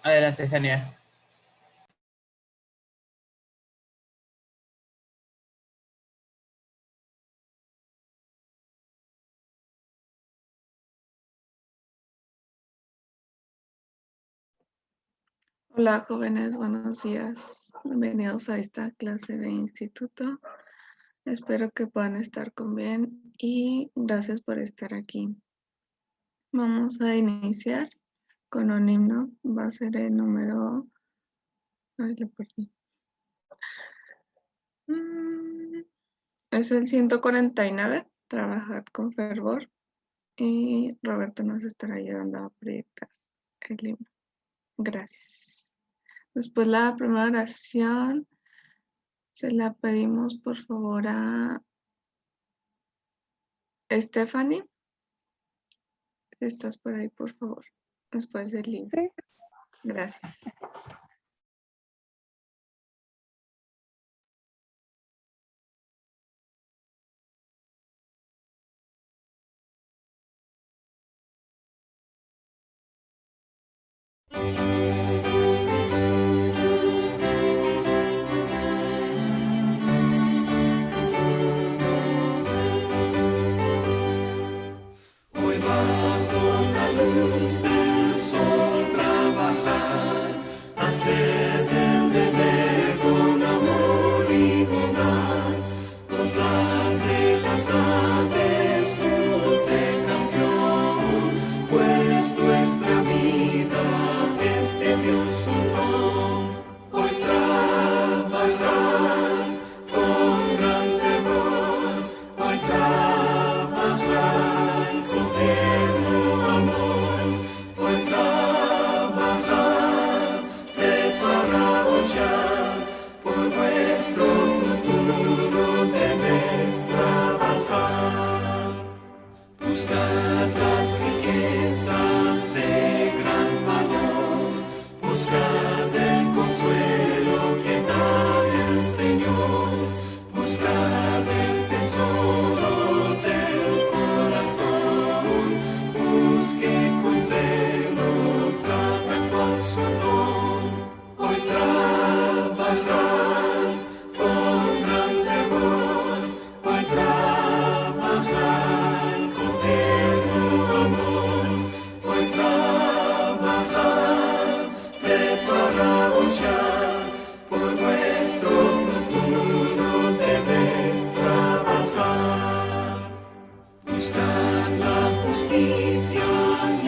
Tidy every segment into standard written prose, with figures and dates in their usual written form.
Adelante, Jania. Hola jóvenes, buenos días. Bienvenidos a esta clase de instituto. Espero que puedan estar con bien y gracias por estar aquí. Vamos a iniciar con un himno. Va a ser el número... Ay, lo perdí. Es el 149, Trabajad con fervor. Y Roberto nos estará ayudando a proyectar el himno. Gracias. Después la primera oración se la pedimos por favor a Stephanie. Si estás por ahí, por favor, después del himno. Sí. Gracias. Hoy bajo la luz del sol trabajar, hacer del deber con amor y bondad, gozar de las aves dulce canción, pues nuestra vida es de Dios un don. Hoy trabajar con gran fervor, hoy trabajar con tierno amor, hoy trabajar, preparaos ya, por vuestro futuro debéis trabajar. Buscad las riquezas de gran valor, buscad el consuelo que da el Señor, buscad el tesoro del corazón, busque con celo cada cual su don. Hoy trabajar con gran fervor, hoy trabajar con tierno amor, hoy trabajar, preparaos ya, por vuestro futuro debéis trabajar. Buscad la justicia y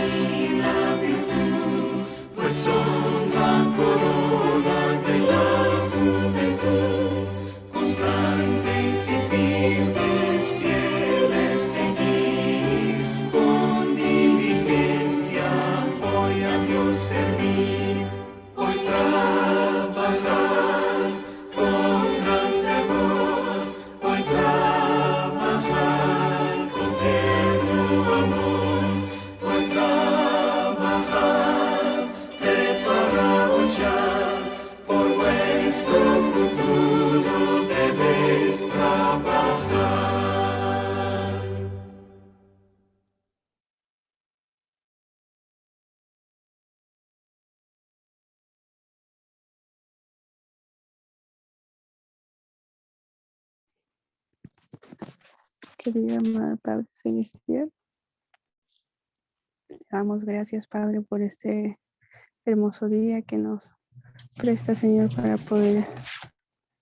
la virtud, pues son la corona de la juventud. Constantes y firmes, fieles seguir, con diligencia voy a Dios servir. Hoy trabajar con gran fervor, hoy trabajar con tierno amor, hoy trabajar, preparaos ya, por vuestro futuro debéis trabajar. Querido amado Padre Celestial, te damos gracias, Padre, por este hermoso día que nos presta, Señor, para poder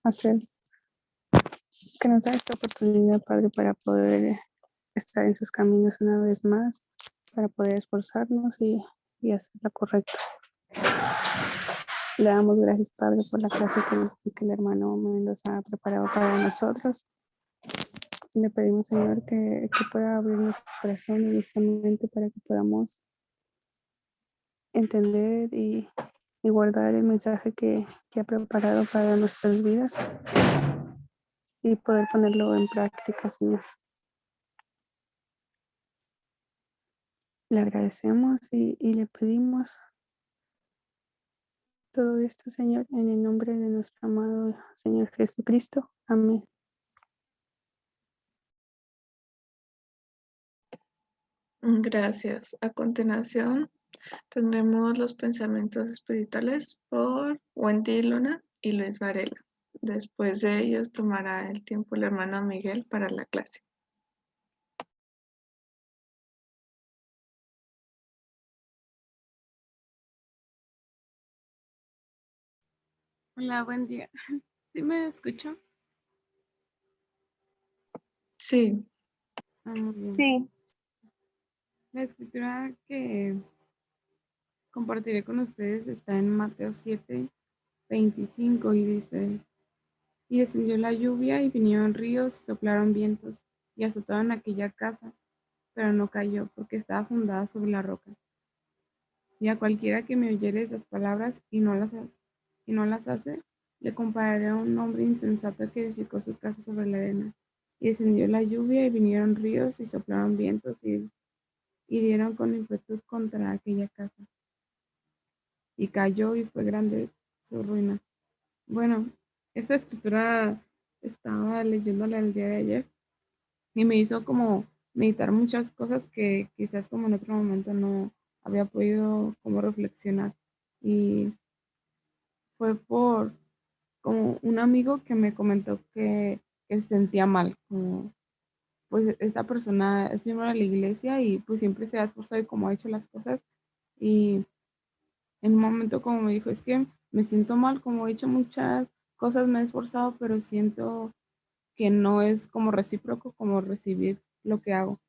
hacer, que nos da esta oportunidad, Padre, para poder estar en sus caminos una vez más, para poder esforzarnos y hacer lo correcto. Le damos gracias, Padre, por la clase que el hermano Mendoza ha preparado para nosotros. Le pedimos, Señor, que pueda abrir nuestro corazón y nuestra mente para que podamos entender y guardar el mensaje que ha preparado para nuestras vidas y poder ponerlo en práctica, Señor. Le agradecemos y le pedimos todo esto, Señor, en el nombre de nuestro amado Señor Jesucristo. Amén. Gracias. A continuación, Tendremos los pensamientos espirituales por Wendy Luna y Luis Varela. Después de ellos tomará el tiempo el hermano Miguel para la clase. Hola, buen día. ¿Sí me escuchan? Sí, Muy bien. Sí, La escritura que compartiré con ustedes está en Mateo 7:25 y dice, y descendió la lluvia y vinieron ríos y soplaron vientos y azotaron aquella casa, pero no cayó porque estaba fundada sobre la roca. Y a cualquiera que me oyere esas palabras y no las hace, le compararé a un hombre insensato que edificó su casa sobre la arena. Y descendió la lluvia y vinieron ríos y soplaron vientos y dieron con impetu contra aquella casa. Y cayó y fue grande su ruina. Bueno, esta escritura estaba leyéndola el día de ayer y me hizo como meditar muchas cosas que quizás como en otro momento no había podido como reflexionar. Y fue por como un amigo que me comentó que se sentía mal, como pues esta persona es miembro de la iglesia y pues siempre se ha esforzado y como ha hecho las cosas y en un momento como me dijo, es que me siento mal, como he hecho muchas cosas, me he esforzado, pero siento que no es como recíproco como recibir lo que hago.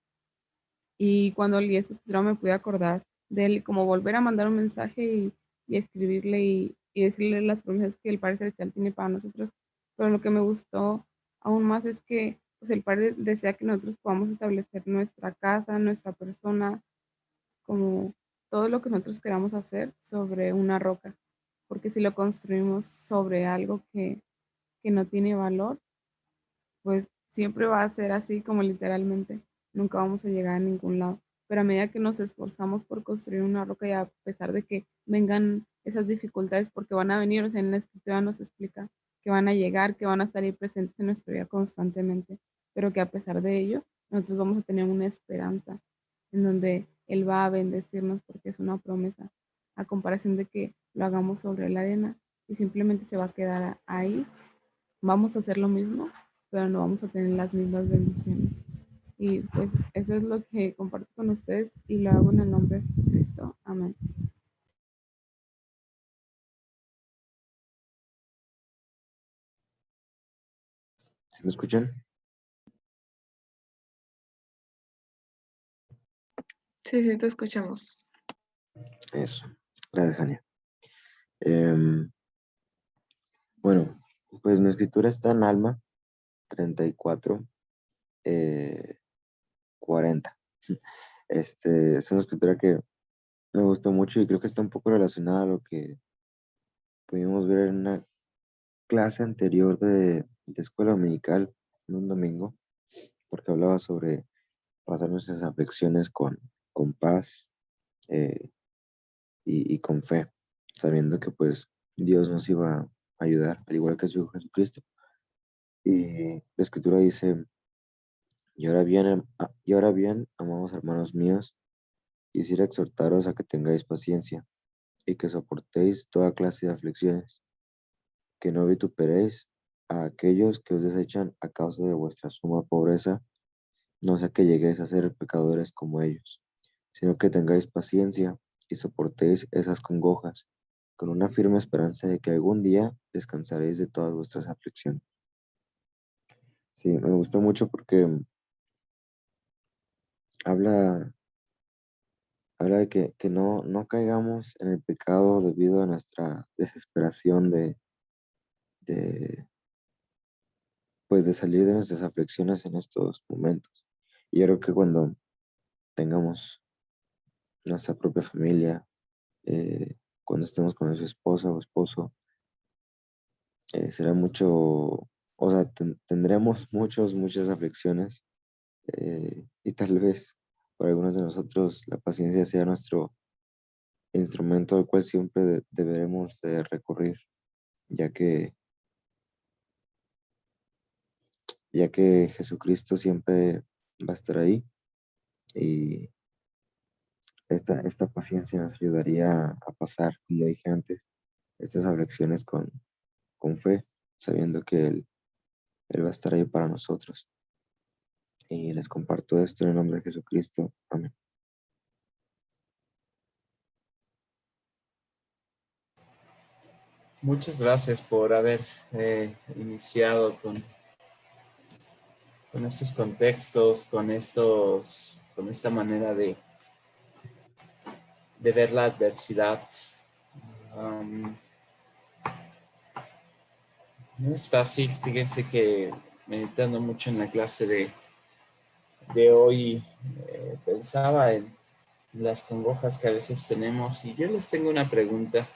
Y cuando leí este título me pude acordar de él, como volver a mandar un mensaje y escribirle y decirle las promesas que el Padre Celestial tiene para nosotros. Pero lo que me gustó aún más es que pues, el Padre desea que nosotros podamos establecer nuestra casa, nuestra persona, como todo lo que nosotros queramos hacer sobre una roca. Porque si lo construimos sobre algo que no tiene valor, pues siempre va a ser así como literalmente, nunca vamos a llegar a ningún lado. Pero a medida que nos esforzamos por construir una roca y a pesar de que vengan esas dificultades, porque van a venir, o sea, en la escritura nos explica que van a llegar, que van a estar ahí presentes en nuestra vida constantemente, pero que a pesar de ello, nosotros vamos a tener una esperanza en donde Él va a bendecirnos porque es una promesa, a comparación de que lo hagamos sobre la arena y simplemente se va a quedar ahí. Vamos a hacer lo mismo, pero no vamos a tener las mismas bendiciones. Y pues eso es lo que comparto con ustedes y lo hago en el nombre de Jesucristo. Amén. ¿Sí me escuchan? sí, te escuchamos. Eso. Gracias, Jania. Em, bueno, pues mi escritura está en Alma 34, 40. Es una escritura que me gustó mucho y creo que está un poco relacionada a lo que pudimos ver en una clase anterior de escuela dominical en un domingo, porque hablaba sobre pasar nuestras aflicciones con paz eh, y con fe, sabiendo que pues Dios nos iba a ayudar, al igual que su Hijo Jesucristo. Y la escritura dice, y ahora bien, amados hermanos míos, quisiera exhortaros a que tengáis paciencia y que soportéis toda clase de aflicciones, que no vituperéis a aquellos que os desechan a causa de vuestra suma pobreza, no sea que lleguéis a ser pecadores como ellos, sino que tengáis paciencia y soportéis esas congojas, con una firme esperanza de que algún día descansaréis de todas vuestras aflicciones. Sí, me gustó mucho porque habla, habla de que no caigamos en el pecado debido a nuestra desesperación de, pues de salir de nuestras aflicciones en estos momentos. Y yo creo que cuando tengamos nuestra propia familia, cuando estemos con nuestra esposa o esposo, será mucho, o sea, tendremos muchas aflicciones y tal vez para algunos de nosotros la paciencia sea nuestro instrumento al cual siempre deberemos de recurrir, ya que, ya que Jesucristo siempre va a estar ahí y esta paciencia nos ayudaría a pasar, como dije antes, estas aflicciones con fe, sabiendo que Él va a estar ahí para nosotros. Y les comparto esto en el nombre de Jesucristo. Amén. Muchas gracias por haber iniciado con estos contextos, con esta manera de ver la adversidad. No es fácil, fíjense que meditando mucho en la clase de hoy, pensaba en las congojas que a veces tenemos y yo les tengo una pregunta.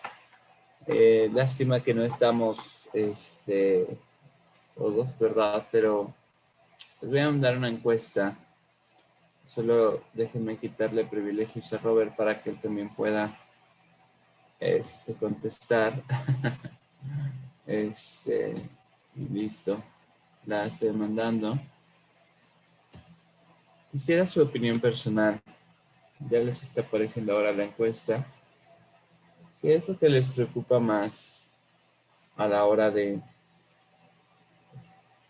Lástima que no estamos todos, ¿verdad? Pero les voy a mandar una encuesta. Solo déjenme quitarle privilegios a Robert para que él también pueda contestar. Y listo. La estoy mandando. Quisiera su opinión personal. Ya les está apareciendo ahora la encuesta. ¿Qué es lo que les preocupa más a la hora de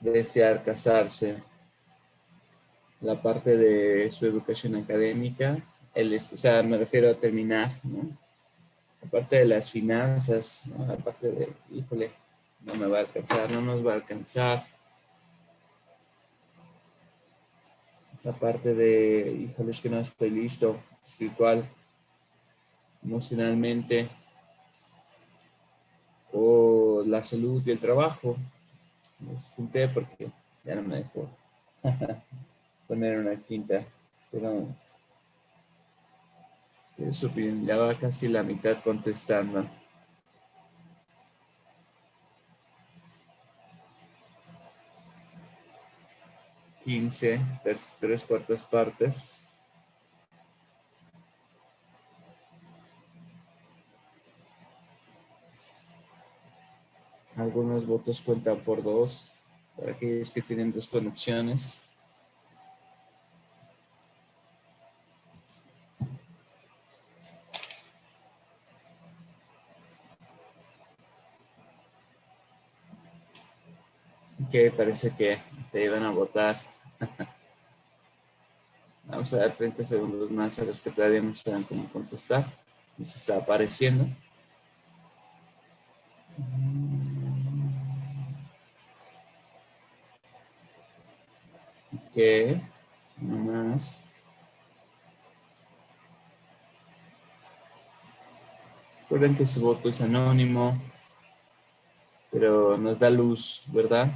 desear casarse? La parte de su educación académica, o sea, me refiero a terminar, ¿no? La parte de las finanzas, ¿no? La parte de, híjole, no me va a alcanzar, no nos va a alcanzar. La parte de, híjole, es que no estoy listo, espiritual, emocionalmente, o la salud y el trabajo. Los junté porque ya no me dejó poner una quinta, pero es su opinión, ya va casi la mitad contestando. 15, 3/4 partes. Algunos votos cuentan por 2, para aquellos que tienen 2 conexiones. Que parece que se iban a votar. Vamos a dar 30 segundos más a los que todavía no saben cómo contestar. Nos está apareciendo. Ok, no más. Recuerden que su voto es anónimo, pero nos da luz, ¿verdad?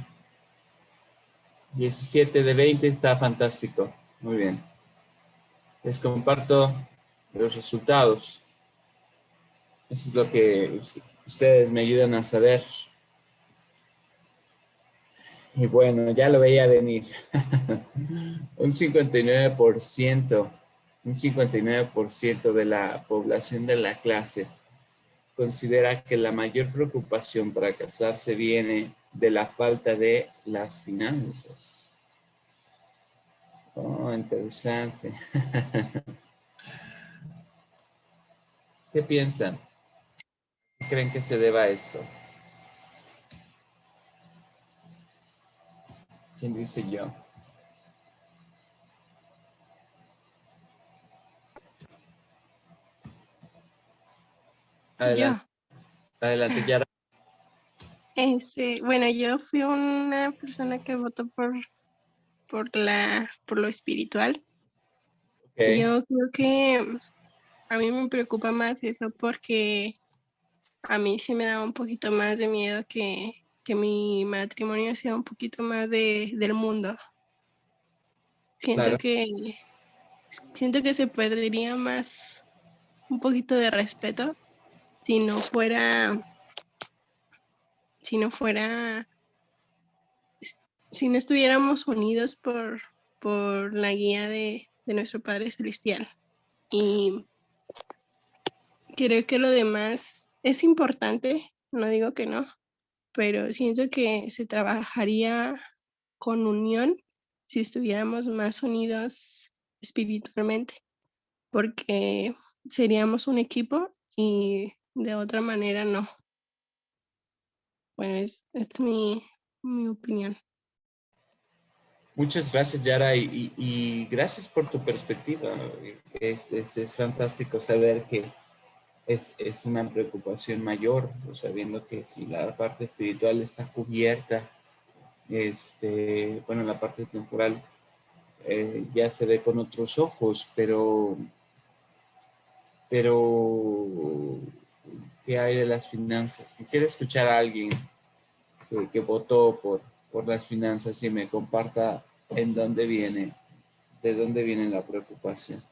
17 de 20 está fantástico. Muy bien. Les comparto los resultados. Eso es lo que ustedes me ayudan a saber. Y bueno, ya lo veía venir. Un 59% de la población de la clase considera que la mayor preocupación para casarse viene de la falta de las finanzas. Oh, interesante. ¿Qué piensan? ¿Qué creen que se deba a esto? ¿Quién dice yo? Yo, Adelante, adelante, Yara. bueno, yo fui una persona que votó por lo espiritual. Okay. Yo creo que a mí me preocupa más eso porque a mí sí me da un poquito más de miedo que mi matrimonio sea un poquito más del mundo. Claro. Siento que se perdería más un poquito de respeto si no fuera, si no fuera, si no estuviéramos unidos por la guía de nuestro Padre Celestial. Y creo que lo demás es importante, no digo que no, pero siento que se trabajaría con unión si estuviéramos más unidos espiritualmente, porque seríamos un equipo y de otra manera no. Bueno, es mi opinión. Muchas gracias, Yara, y gracias por tu perspectiva. Es fantástico saber que es una preocupación mayor, sabiendo que si la parte espiritual está cubierta, bueno, la parte temporal ya se ve con otros ojos, pero ¿qué hay de las finanzas? Quisiera escuchar a alguien que votó por las finanzas y me comparta en dónde viene, de dónde viene la preocupación.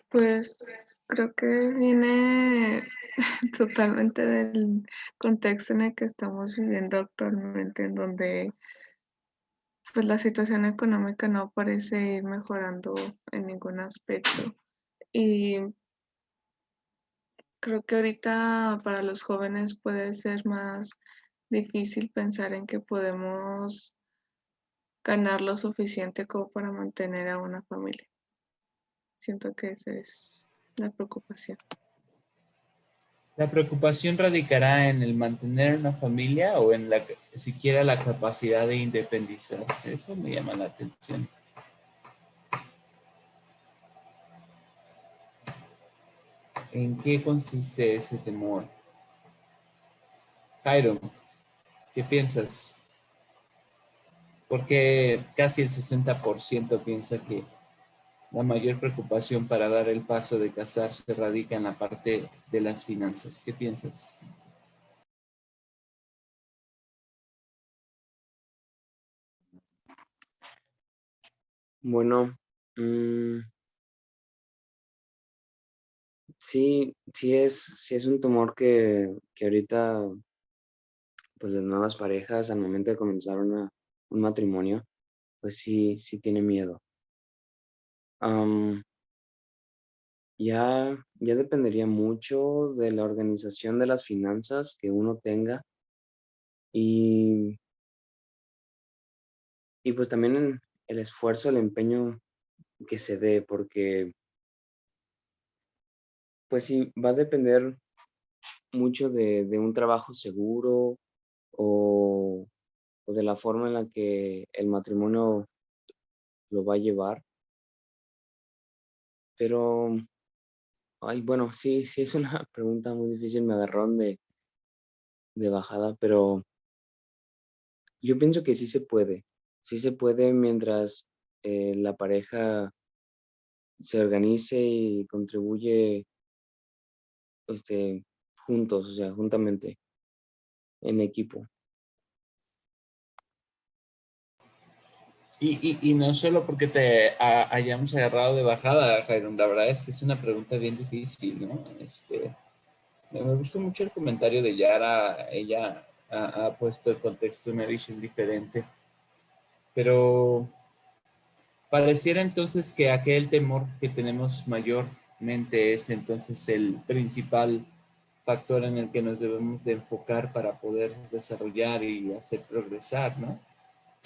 Pues creo que viene totalmente del contexto en el que estamos viviendo actualmente, en donde pues la situación económica no parece ir mejorando en ningún aspecto. Y creo que ahorita para los jóvenes puede ser más difícil pensar en que podemos ganar lo suficiente como para mantener a una familia. Siento que esa es la preocupación. ¿La preocupación radicará en el mantener una familia o en siquiera la capacidad de independizarse? Eso me llama la atención. ¿En qué consiste ese temor? Jairo, ¿qué piensas? Porque casi el 60% piensa que la mayor preocupación para dar el paso de casarse radica en la parte de las finanzas. ¿Qué piensas? Bueno, sí es un temor que ahorita, pues las nuevas parejas al momento de comenzar un matrimonio, pues sí tiene miedo. Am, ya dependería mucho de la organización de las finanzas que uno tenga y, y pues también en el esfuerzo, el empeño que se dé, porque pues sí, va a depender mucho de un trabajo seguro o de la forma en la que el matrimonio lo va a llevar. Pero, ay, bueno, sí es una pregunta muy difícil, me agarraron de bajada, pero yo pienso que sí se puede mientras la pareja se organice y contribuye juntos, o sea, juntamente, en equipo. Y no solo porque te hayamos agarrado de bajada, Jairo, la verdad es que es una pregunta bien difícil, ¿no? Me gustó mucho el comentario de Yara. Ella ha puesto el contexto de una visión diferente, pero pareciera entonces que aquel temor que tenemos mayormente es entonces el principal factor en el que nos debemos de enfocar para poder desarrollar y hacer progresar, ¿no?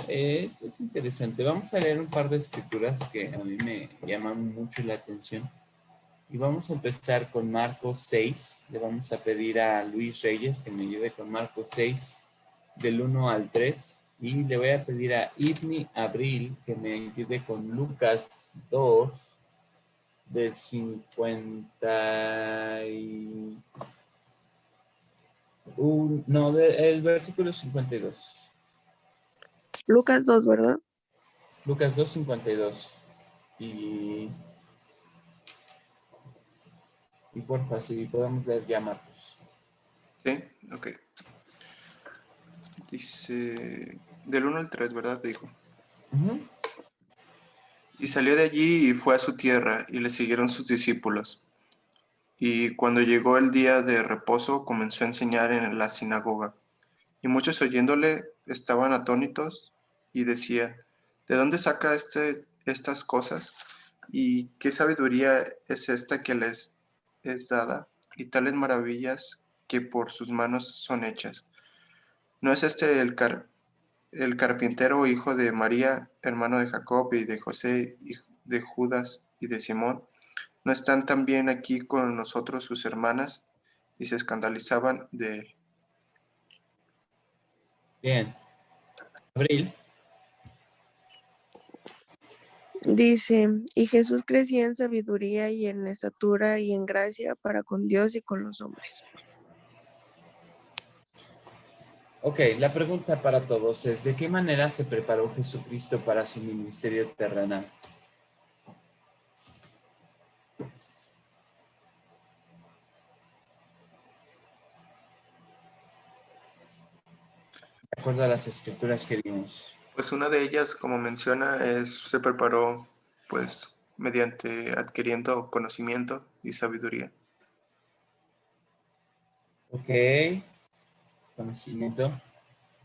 Es interesante. Vamos a leer un par de escrituras que a mí me llaman mucho la atención. Y vamos a empezar con Marcos 6. Le vamos a pedir a Luis Reyes que me ayude con Marcos 6, del 1 al 3. Y le voy a pedir a Ibni Abril que me ayude con Lucas 2, del 50 y... no, el versículo 52. Lucas 2, ¿verdad? Lucas 2, 52. Y porfa, si podemos leer ya, Marcos. Sí, ok. Dice, del 1 al 3, ¿verdad? Dijo. Uh-huh. Y salió de allí y fue a su tierra, y le siguieron sus discípulos. Y cuando llegó el día de reposo, comenzó a enseñar en la sinagoga. Y muchos oyéndole estaban atónitos y decían, ¿de dónde saca este estas cosas? ¿Y qué sabiduría es esta que les es dada? Y tales maravillas que por sus manos son hechas. ¿No es este el carpintero, hijo de María, hermano de Jacob y de José, hijo de Judas y de Simón? ¿No están también aquí con nosotros sus hermanas? Y se escandalizaban de él. Bien. Abril. Dice, y Jesús crecía en sabiduría y en estatura y en gracia para con Dios y con los hombres. Ok, la pregunta para todos es, ¿de qué manera se preparó Jesucristo para su ministerio terrenal? De acuerdo a las escrituras que vimos. Pues una de ellas, como menciona, se preparó pues mediante adquiriendo conocimiento y sabiduría. Ok, conocimiento.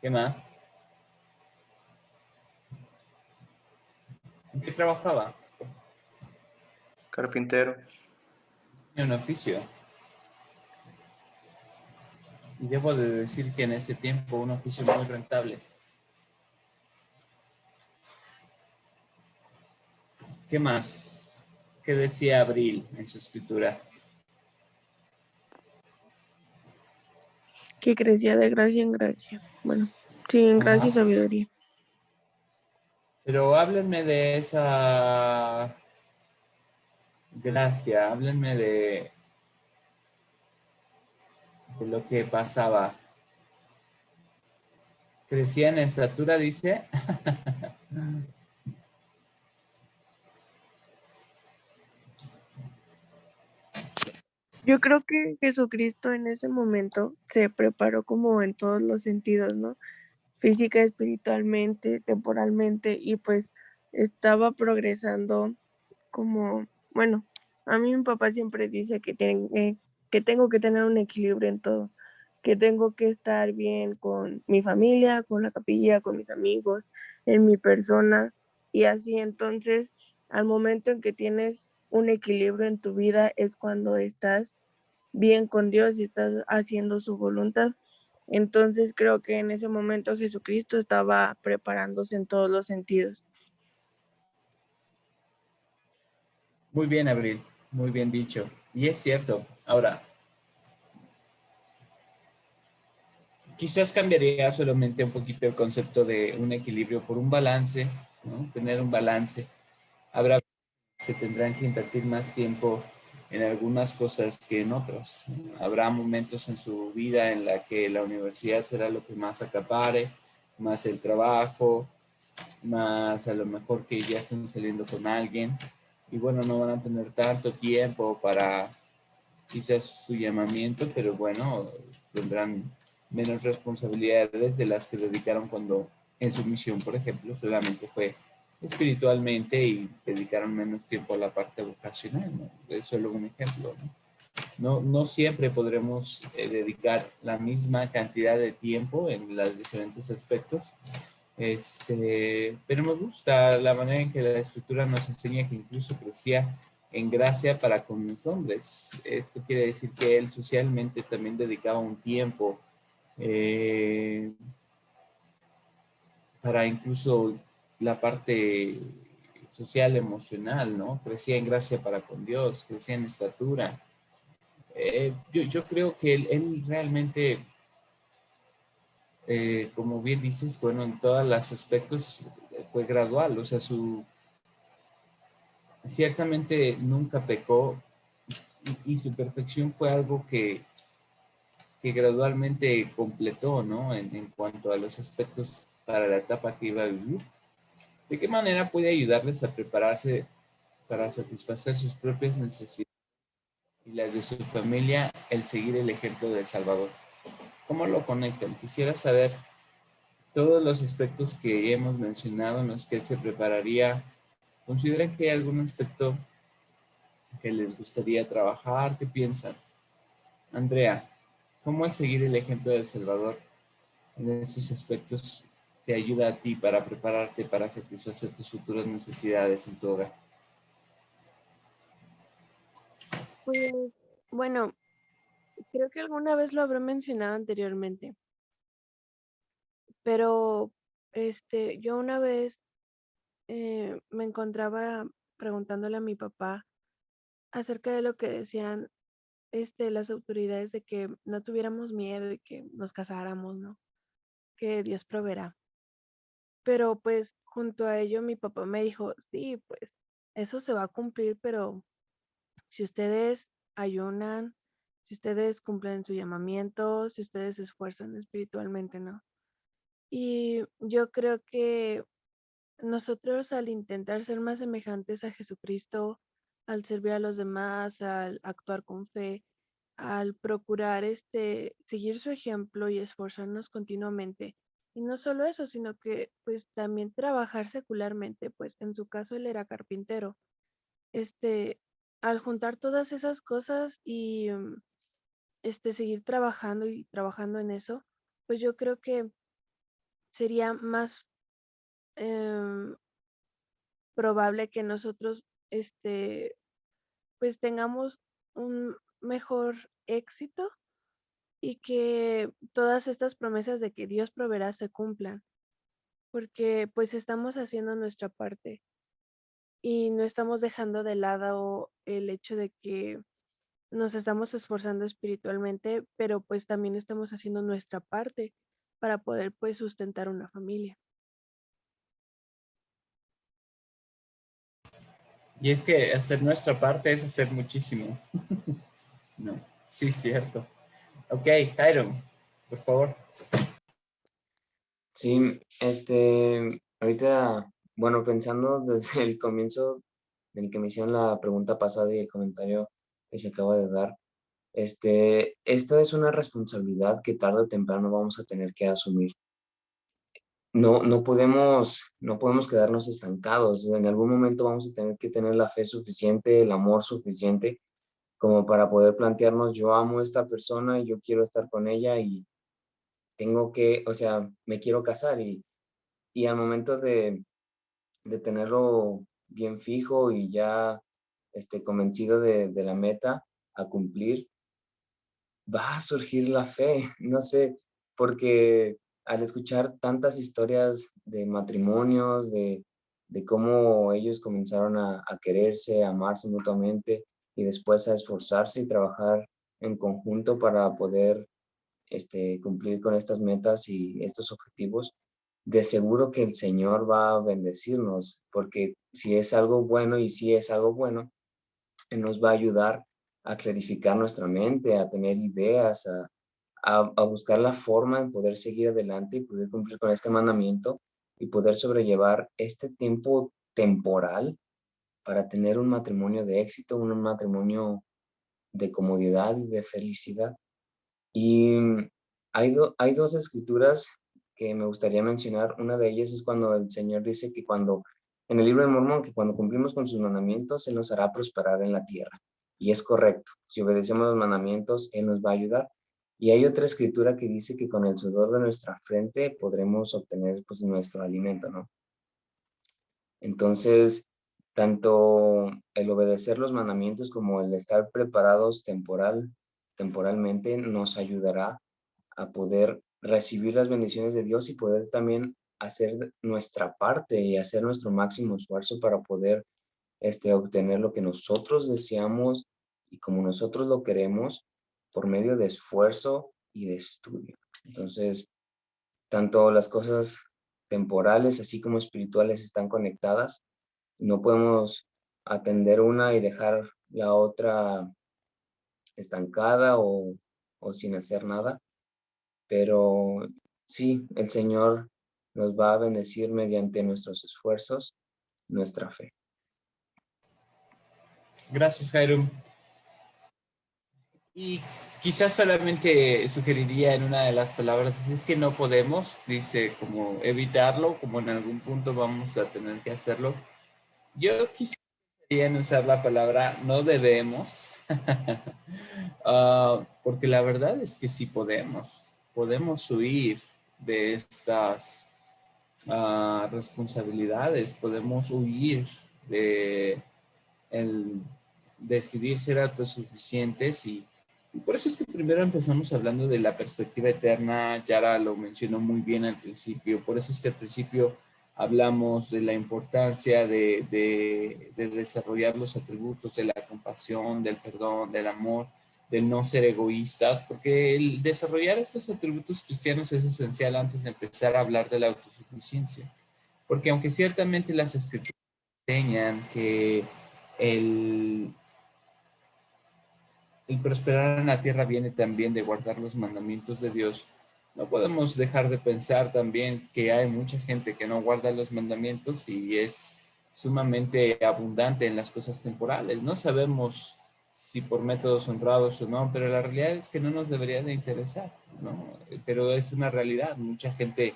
¿Qué más? ¿En qué trabajaba? Carpintero. En un oficio. Y debo de decir que en ese tiempo un oficio muy rentable. ¿Qué más? ¿Qué decía Abril en su escritura? Que crecía de gracia en gracia. Bueno, sí, en gracia y Ajá. sabiduría. Pero háblenme de esa gracia, háblenme de lo que pasaba. Crecía en estatura, dice. Yo creo que Jesucristo en ese momento se preparó como en todos los sentidos, ¿no? Física, espiritualmente, temporalmente, y pues estaba progresando como, bueno, a mí mi papá siempre dice que tengo que tener un equilibrio en todo, que tengo que estar bien con mi familia, con la capilla, con mis amigos, en mi persona, y así entonces, al momento en que tienes un equilibrio en tu vida es cuando estás bien con Dios y estás haciendo su voluntad. Entonces creo que en ese momento Jesucristo estaba preparándose en todos los sentidos. Muy bien, Abril. Muy bien dicho. Y es cierto. Ahora, quizás cambiaría solamente un poquito el concepto de un equilibrio por un balance, ¿no? Tener un balance. Habrá que tendrán que invertir más tiempo en algunas cosas que en otras. Habrá momentos en su vida en la que la universidad será lo que más acapare, más el trabajo, más a lo mejor que ya estén saliendo con alguien y bueno, no van a tener tanto tiempo para quizás su llamamiento, pero bueno, tendrán menos responsabilidades de las que dedicaron cuando en su misión, por ejemplo, solamente fue espiritualmente y dedicaron menos tiempo a la parte vocacional, ¿no? Es solo un ejemplo, ¿no? No siempre podremos dedicar la misma cantidad de tiempo en los diferentes aspectos, pero me gusta la manera en que la escritura nos enseña que incluso crecía en gracia para con los hombres. Esto quiere decir que él socialmente también dedicaba un tiempo para incluso la parte social, emocional, ¿no? Crecía en gracia para con Dios, crecía en estatura. Yo creo que él realmente, como bien dices, bueno, en todos los aspectos fue gradual, o sea, ciertamente nunca pecó y su perfección fue algo que gradualmente completó, ¿no? En cuanto a los aspectos para la etapa que iba a vivir. ¿De qué manera puede ayudarles a prepararse para satisfacer sus propias necesidades y las de su familia el seguir el ejemplo del Salvador? ¿Cómo lo conectan? Quisiera saber todos los aspectos que hemos mencionado en los que él se prepararía. ¿Consideran que hay algún aspecto que les gustaría trabajar? ¿Qué piensan? Andrea, ¿cómo el seguir el ejemplo del Salvador en estos aspectos te ayuda a ti para prepararte para satisfacer tus futuras necesidades en tu hogar? Pues, bueno, creo que alguna vez lo habré mencionado anteriormente, pero yo una vez me encontraba preguntándole a mi papá acerca de lo que decían las autoridades de que no tuviéramos miedo y que nos casáramos, ¿no? Que Dios proveerá. Pero pues junto a ello mi papá me dijo, sí, pues eso se va a cumplir, pero si ustedes ayunan, si ustedes cumplen su llamamiento, si ustedes se esfuerzan espiritualmente, ¿no? Y yo creo que nosotros al intentar ser más semejantes a Jesucristo, al servir a los demás, al actuar con fe, al procurar seguir su ejemplo y esforzarnos continuamente. Y no solo eso, sino que pues también trabajar secularmente, pues en su caso él era carpintero. Al juntar todas esas cosas y seguir trabajando y trabajando en eso, pues yo creo que sería más em, probable que nosotros, pues tengamos un mejor éxito y que todas estas promesas de que Dios proveerá se cumplan, porque pues estamos haciendo nuestra parte y no estamos dejando de lado el hecho de que nos estamos esforzando espiritualmente, pero pues también estamos haciendo nuestra parte para poder pues sustentar una familia. Y es que hacer nuestra parte es hacer muchísimo. No, sí, cierto. Ok, Jairo, por favor. Sí, ahorita, bueno, pensando desde el comienzo en el que me hicieron la pregunta pasada y el comentario que se acaba de dar, esto es una responsabilidad que tarde o temprano vamos a tener que asumir. No podemos quedarnos estancados. En algún momento vamos a tener que tener la fe suficiente, el amor suficiente, como para poder plantearnos, yo amo a esta persona y yo quiero estar con ella y tengo que, o sea, me quiero casar y al momento de tenerlo bien fijo y ya convencido de la meta a cumplir, va a surgir la fe, no sé, porque al escuchar tantas historias de matrimonios, de cómo ellos comenzaron a quererse, a amarse mutuamente y después a esforzarse y trabajar en conjunto para poder cumplir con estas metas y estos objetivos, de seguro que el Señor va a bendecirnos, porque si es algo bueno y si es algo bueno, Él nos va a ayudar a clarificar nuestra mente, a tener ideas, a buscar la forma de poder seguir adelante y poder cumplir con este mandamiento y poder sobrellevar este tiempo temporal para tener un matrimonio de éxito, un matrimonio de comodidad y de felicidad. Y hay dos escrituras que me gustaría mencionar. Una de ellas es cuando el Señor dice que en el libro de Mormón, que cuando cumplimos con sus mandamientos, Él nos hará prosperar en la tierra. Y es correcto. Si obedecemos los mandamientos, Él nos va a ayudar. Y hay otra escritura que dice que con el sudor de nuestra frente podremos obtener pues nuestro alimento, ¿no? Entonces, tanto el obedecer los mandamientos como el estar preparados temporalmente nos ayudará a poder recibir las bendiciones de Dios y poder también hacer nuestra parte y hacer nuestro máximo esfuerzo para poder obtener lo que nosotros deseamos y como nosotros lo queremos por medio de esfuerzo y de estudio. Entonces, tanto las cosas temporales así como espirituales están conectadas. No podemos atender una y dejar la otra estancada o sin hacer nada. Pero sí, el Señor nos va a bendecir mediante nuestros esfuerzos, nuestra fe. Gracias, Jairo. Y quizás solamente sugeriría en una de las palabras, es que no podemos, dice, como evitarlo, como en algún punto vamos a tener que hacerlo. Yo quisiera usar la palabra no debemos, porque la verdad es que sí podemos huir de estas responsabilidades, podemos huir de el decidir ser autosuficientes y por eso es que primero empezamos hablando de la perspectiva eterna. Yara lo mencionó muy bien al principio, por eso es que al principio hablamos de la importancia de desarrollar los atributos de la compasión, del perdón, del amor, del no ser egoístas, porque el desarrollar estos atributos cristianos es esencial antes de empezar a hablar de la autosuficiencia. Porque aunque ciertamente las escrituras enseñan que el prosperar en la tierra viene también de guardar los mandamientos de Dios, no podemos dejar de pensar también que hay mucha gente que no guarda los mandamientos y es sumamente abundante en las cosas temporales. No sabemos si por métodos honrados o no, pero la realidad es que no nos debería de interesar, ¿no? Pero es una realidad. Mucha gente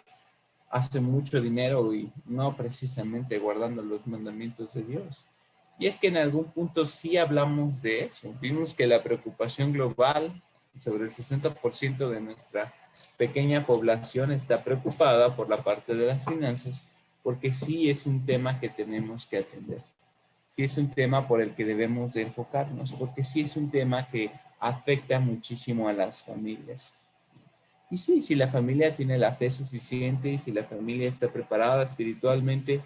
hace mucho dinero y no precisamente guardando los mandamientos de Dios. Y es que en algún punto sí hablamos de eso. Vimos que la preocupación global, sobre el 60% de nuestra pequeña población está preocupada por la parte de las finanzas, porque sí es un tema que tenemos que atender. Sí es un tema por el que debemos de enfocarnos, porque sí es un tema que afecta muchísimo a las familias. Y sí, si la familia tiene la fe suficiente y si la familia está preparada espiritualmente,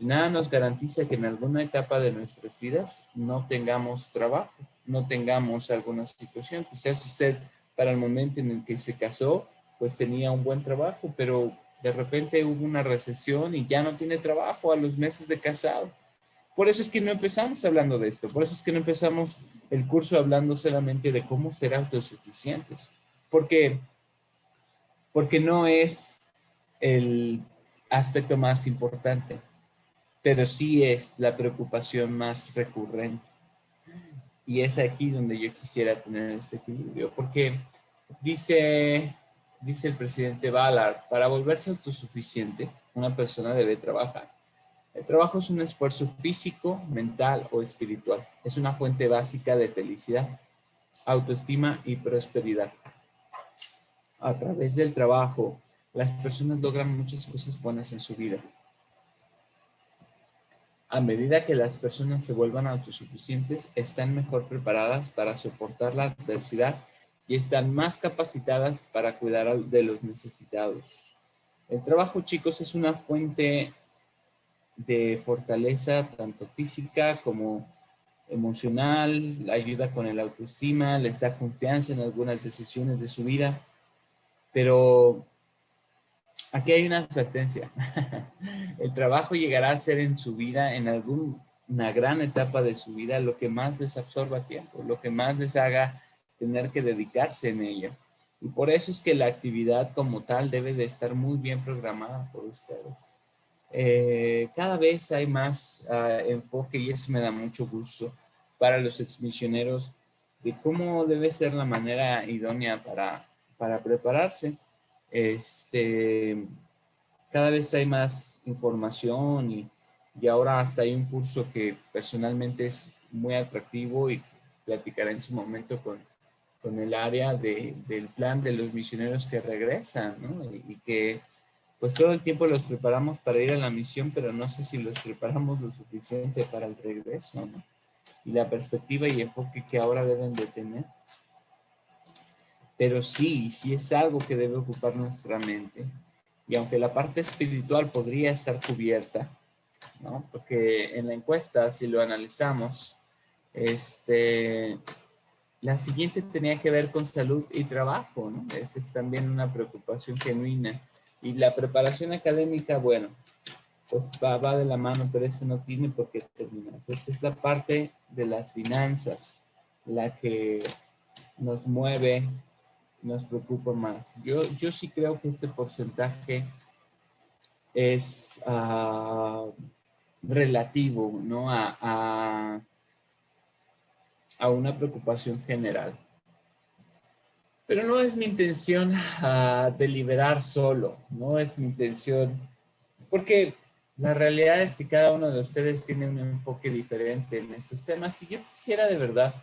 nada nos garantiza que en alguna etapa de nuestras vidas no tengamos trabajo, no tengamos alguna situación. Quizás usted para el momento en el que se casó, pues tenía un buen trabajo, pero de repente hubo una recesión y ya no tiene trabajo a los meses de casado. Por eso es que no empezamos hablando de esto, por eso es que no empezamos el curso hablando solamente de cómo ser autosuficientes, porque no es el aspecto más importante, pero sí es la preocupación más recurrente. Y es aquí donde yo quisiera tener este equilibrio, porque dice el presidente Ballard, para volverse autosuficiente, una persona debe trabajar. El trabajo es un esfuerzo físico, mental o espiritual. Es una fuente básica de felicidad, autoestima y prosperidad. A través del trabajo, las personas logran muchas cosas buenas en su vida. A medida que las personas se vuelvan autosuficientes, están mejor preparadas para soportar la adversidad y están más capacitadas para cuidar de los necesitados. El trabajo, chicos, es una fuente de fortaleza tanto física como emocional, ayuda con el autoestima, les da confianza en algunas decisiones de su vida, pero aquí hay una advertencia. El trabajo llegará a ser en su vida, en alguna gran etapa de su vida, lo que más les absorba tiempo, lo que más les haga tener que dedicarse en ello. Y por eso es que la actividad como tal debe de estar muy bien programada por ustedes. Cada vez hay más enfoque, y eso me da mucho gusto, para los exmisioneros de cómo debe ser la manera idónea para prepararse. Cada vez hay más información y ahora hasta hay un curso que personalmente es muy atractivo y platicaré en su momento con el área del plan de los misioneros que regresan, ¿no? Y que pues todo el tiempo los preparamos para ir a la misión, pero no sé si los preparamos lo suficiente para el regreso, ¿no? Y la perspectiva y enfoque que ahora deben de tener. Pero sí es algo que debe ocupar nuestra mente. Y aunque la parte espiritual podría estar cubierta, ¿no? Porque en la encuesta, si lo analizamos, la siguiente tenía que ver con salud y trabajo, ¿no? Esa es también una preocupación genuina. Y la preparación académica, bueno, pues va de la mano, pero eso no tiene por qué terminar. Esa es la parte de las finanzas, la que nos mueve, nos preocupa más. Yo sí creo que este porcentaje es relativo, ¿no? a una preocupación general. Pero no es mi intención deliberar solo, no es mi intención, porque la realidad es que cada uno de ustedes tiene un enfoque diferente en estos temas y yo quisiera de verdad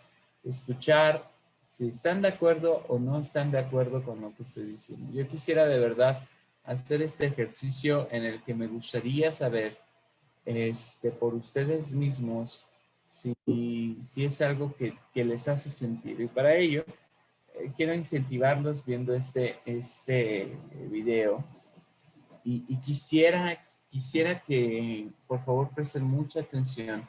escuchar si están de acuerdo o no están de acuerdo con lo que estoy diciendo. Yo quisiera de verdad hacer este ejercicio en el que me gustaría saber por ustedes mismos si es algo que les hace sentido. Y para ello, quiero incentivarlos viendo este video. Y quisiera que, por favor, presten mucha atención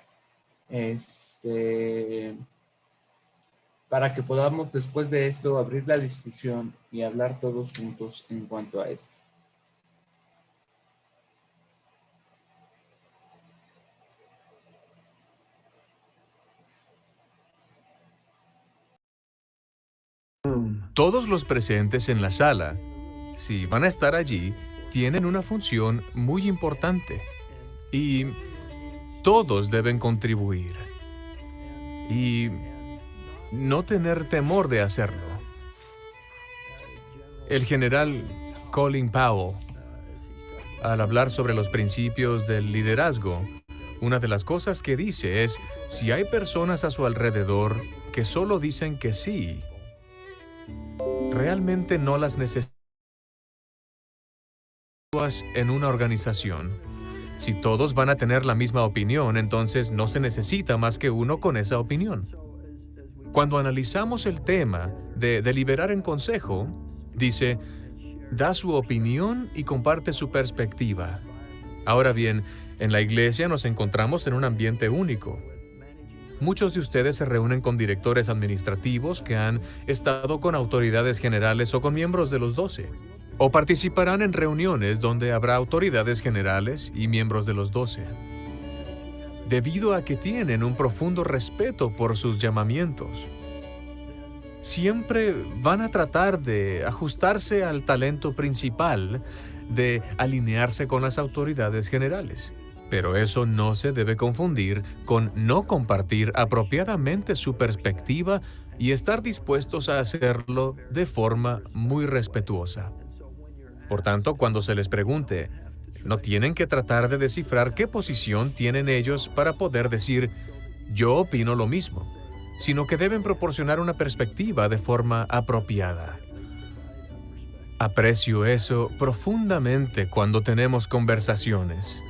para que podamos, después de esto, abrir la discusión y hablar todos juntos en cuanto a esto. Todos los presentes en la sala, si van a estar allí, tienen una función muy importante y todos deben contribuir y no tener temor de hacerlo. El general Colin Powell, al hablar sobre los principios del liderazgo, una de las cosas que dice es, si hay personas a su alrededor que solo dicen que sí, realmente no las necesitas en una organización. Si todos van a tener la misma opinión, entonces no se necesita más que uno con esa opinión. Cuando analizamos el tema de deliberar en consejo, dice, da su opinión y comparte su perspectiva. Ahora bien, en la iglesia nos encontramos en un ambiente único. Muchos de ustedes se reúnen con directores administrativos que han estado con autoridades generales o con miembros de los 12. O participarán en reuniones donde habrá autoridades generales y miembros de los 12. Debido a que tienen un profundo respeto por sus llamamientos, siempre van a tratar de ajustarse al talento principal, de alinearse con las autoridades generales. Pero eso no se debe confundir con no compartir apropiadamente su perspectiva y estar dispuestos a hacerlo de forma muy respetuosa. Por tanto, cuando se les pregunte, no tienen que tratar de descifrar qué posición tienen ellos para poder decir, yo opino lo mismo, sino que deben proporcionar una perspectiva de forma apropiada. Aprecio eso profundamente cuando tenemos conversaciones,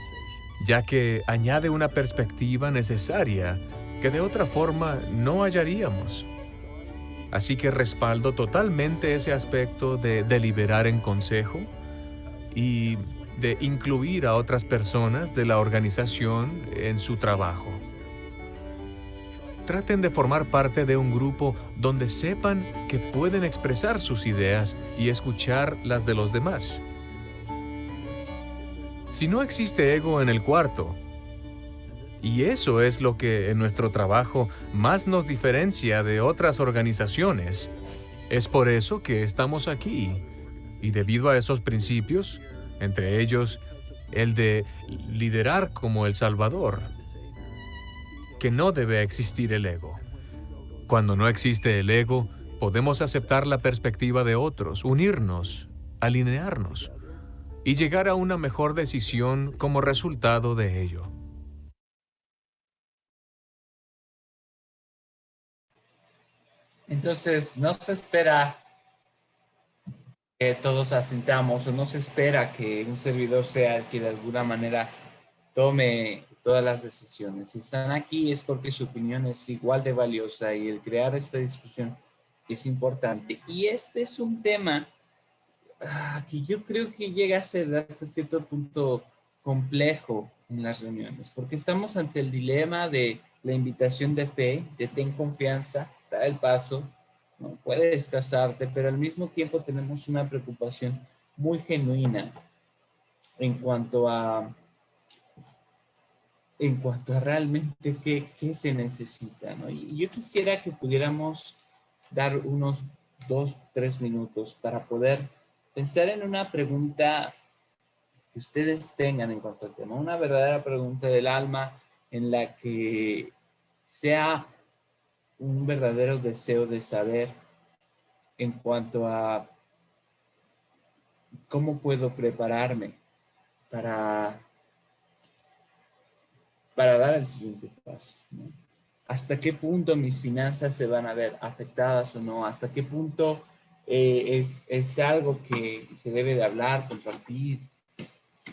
ya que añade una perspectiva necesaria que de otra forma no hallaríamos. Así que respaldo totalmente ese aspecto de deliberar en consejo y de incluir a otras personas de la organización en su trabajo. Traten de formar parte de un grupo donde sepan que pueden expresar sus ideas y escuchar las de los demás. Si no existe ego en el cuarto, y eso es lo que en nuestro trabajo más nos diferencia de otras organizaciones, es por eso que estamos aquí. Y debido a esos principios, entre ellos el de liderar como el Salvador, que no debe existir el ego. Cuando no existe el ego, podemos aceptar la perspectiva de otros, unirnos, alinearnos y llegar a una mejor decisión como resultado de ello. Entonces, no se espera que todos asintamos o no se espera que un servidor sea el que de alguna manera tome todas las decisiones. Si están aquí es porque su opinión es igual de valiosa y el crear esta discusión es importante. Y este es un tema que yo creo que llega a ser hasta cierto punto complejo en las reuniones, porque estamos ante el dilema de la invitación de fe, de ten confianza, da el paso, no puedes casarte, pero al mismo tiempo tenemos una preocupación muy genuina en cuanto a realmente qué se necesita, ¿no? Y yo quisiera que pudiéramos dar unos 2-3 minutos para poder pensar en una pregunta que ustedes tengan en cuanto al tema, una verdadera pregunta del alma en la que sea un verdadero deseo de saber en cuanto a cómo puedo prepararme para dar el siguiente paso, ¿no? ¿Hasta qué punto mis finanzas se van a ver afectadas o no? ¿Hasta qué punto es algo que se debe de hablar, compartir,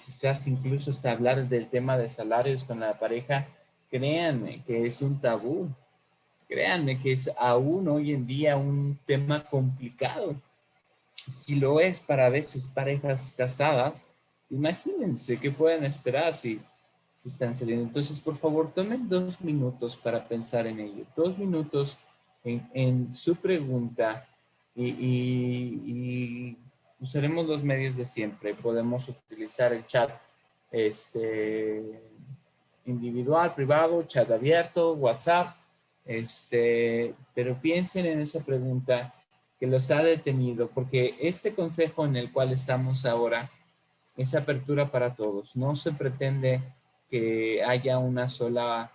quizás incluso hasta hablar del tema de salarios con la pareja. Créanme que es un tabú, créanme que es aún hoy en día un tema complicado. Si lo es para a veces parejas casadas, imagínense qué pueden esperar si están saliendo. Entonces, por favor, tomen 2 minutos para pensar en ello. 2 minutos en su pregunta y usaremos los medios de siempre. Podemos utilizar el chat individual, privado, chat abierto, WhatsApp, pero piensen en esa pregunta que los ha detenido, porque este consejo en el cual estamos ahora es apertura para todos. No se pretende que haya una sola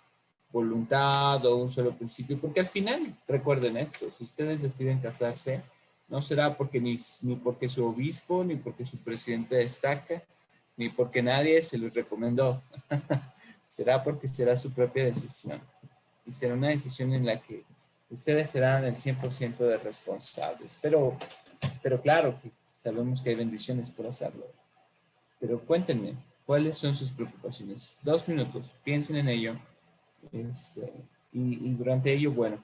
voluntad o un solo principio, porque al final, recuerden esto, si ustedes deciden casarse, no será porque ni porque su obispo, ni porque su presidente destaca, ni porque nadie se los recomendó. Será porque será su propia decisión. Y será una decisión en la que ustedes serán el 100% de responsables. Pero claro que sabemos que hay bendiciones por hacerlo. Pero cuéntenme, ¿cuáles son sus preocupaciones? 2 minutos, piensen en ello. Y durante ello, bueno,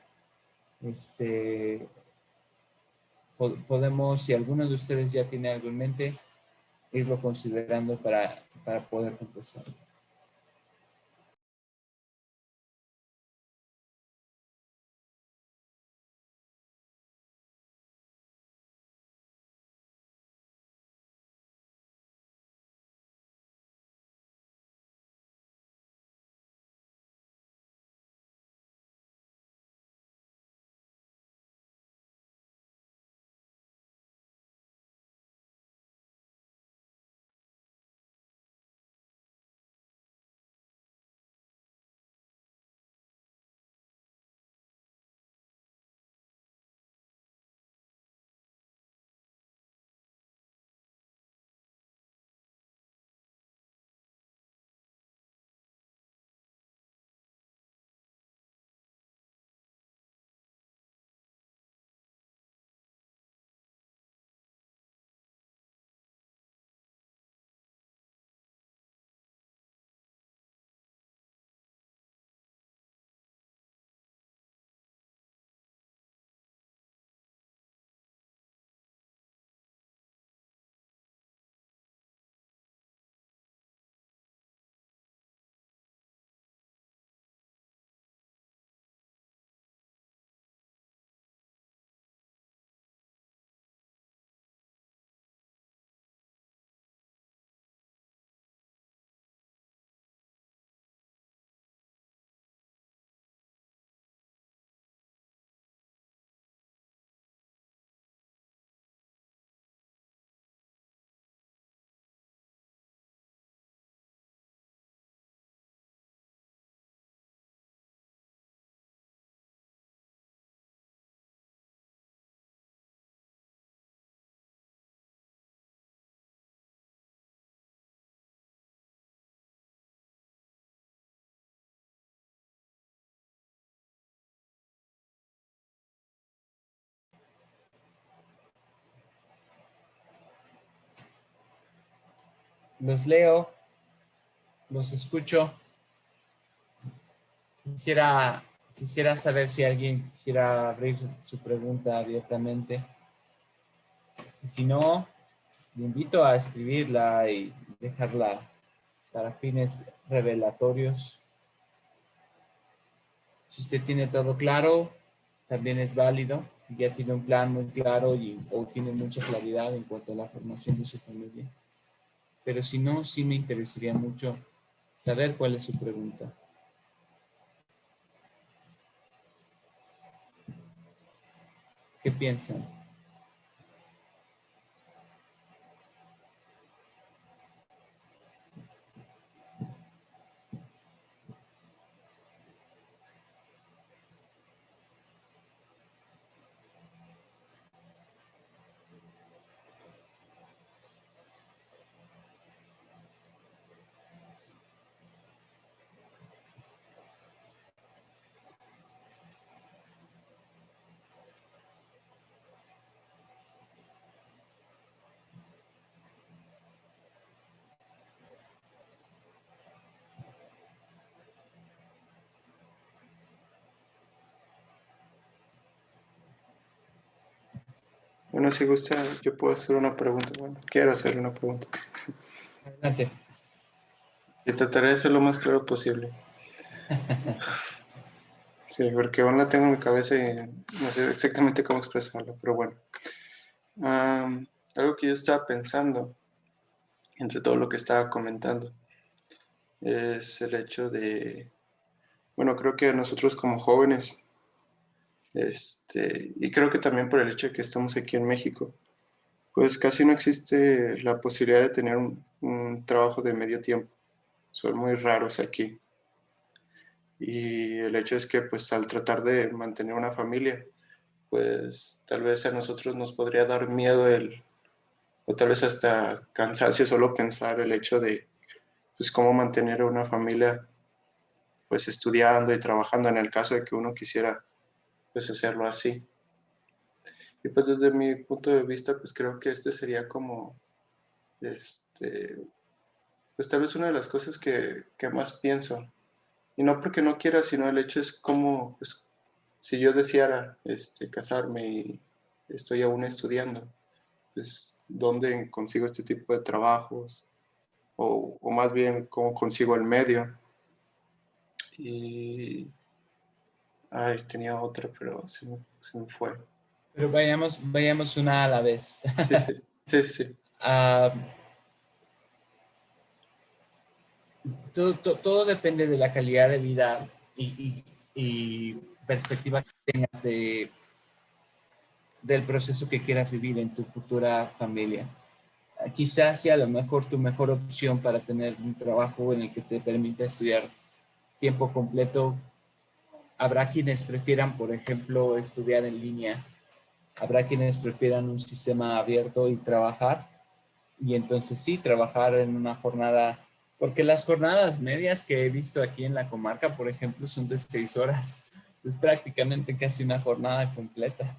podemos, si alguno de ustedes ya tiene algo en mente, irlo considerando para poder contestar. Los leo, los escucho. Quisiera saber si alguien quisiera abrir su pregunta abiertamente. Y si no, le invito a escribirla y dejarla para fines revelatorios. Si usted tiene todo claro, también es válido. Si ya tiene un plan muy claro o tiene mucha claridad en cuanto a la formación de su familia. Pero si no, sí me interesaría mucho saber cuál es su pregunta. ¿Qué piensan? Bueno, si gusta, yo puedo hacer una pregunta. Bueno, quiero hacer una pregunta. Adelante. Y trataré de ser lo más claro posible. Sí, porque aún la tengo en mi cabeza y no sé exactamente cómo expresarla, pero bueno. Algo que yo estaba pensando, entre todo lo que estaba comentando, es el hecho de, bueno, creo que nosotros como jóvenes, y creo que también por el hecho de que estamos aquí en México, pues casi no existe la posibilidad de tener un trabajo de medio tiempo. Son muy raros aquí. Y el hecho es que pues al tratar de mantener una familia, pues tal vez a nosotros nos podría dar miedo o tal vez hasta cansancio solo pensar el hecho de pues cómo mantener a una familia pues estudiando y trabajando en el caso de que uno quisiera pues hacerlo así. Y pues desde mi punto de vista pues creo que este sería como pues tal vez una de las cosas que más pienso. Y no porque no quiera, sino el hecho es como, pues, si yo deseara casarme y estoy aún estudiando, pues, ¿dónde consigo este tipo de trabajos? O más bien, ¿cómo consigo el medio? Y, ay, tenía otra, pero se me fue. Pero vayamos una a la vez. Sí, sí, sí, sí, sí. Ah, todo depende de la calidad de vida y perspectiva que tengas del proceso que quieras vivir en tu futura familia. Quizás sea a lo mejor tu mejor opción para tener un trabajo en el que te permita estudiar tiempo completo. Habrá quienes prefieran, por ejemplo, estudiar en línea. Habrá quienes prefieran un sistema abierto y trabajar. Y entonces sí, trabajar en una jornada, porque las jornadas medias que he visto aquí en la comarca, por ejemplo, son de 6 horas. Es prácticamente casi una jornada completa,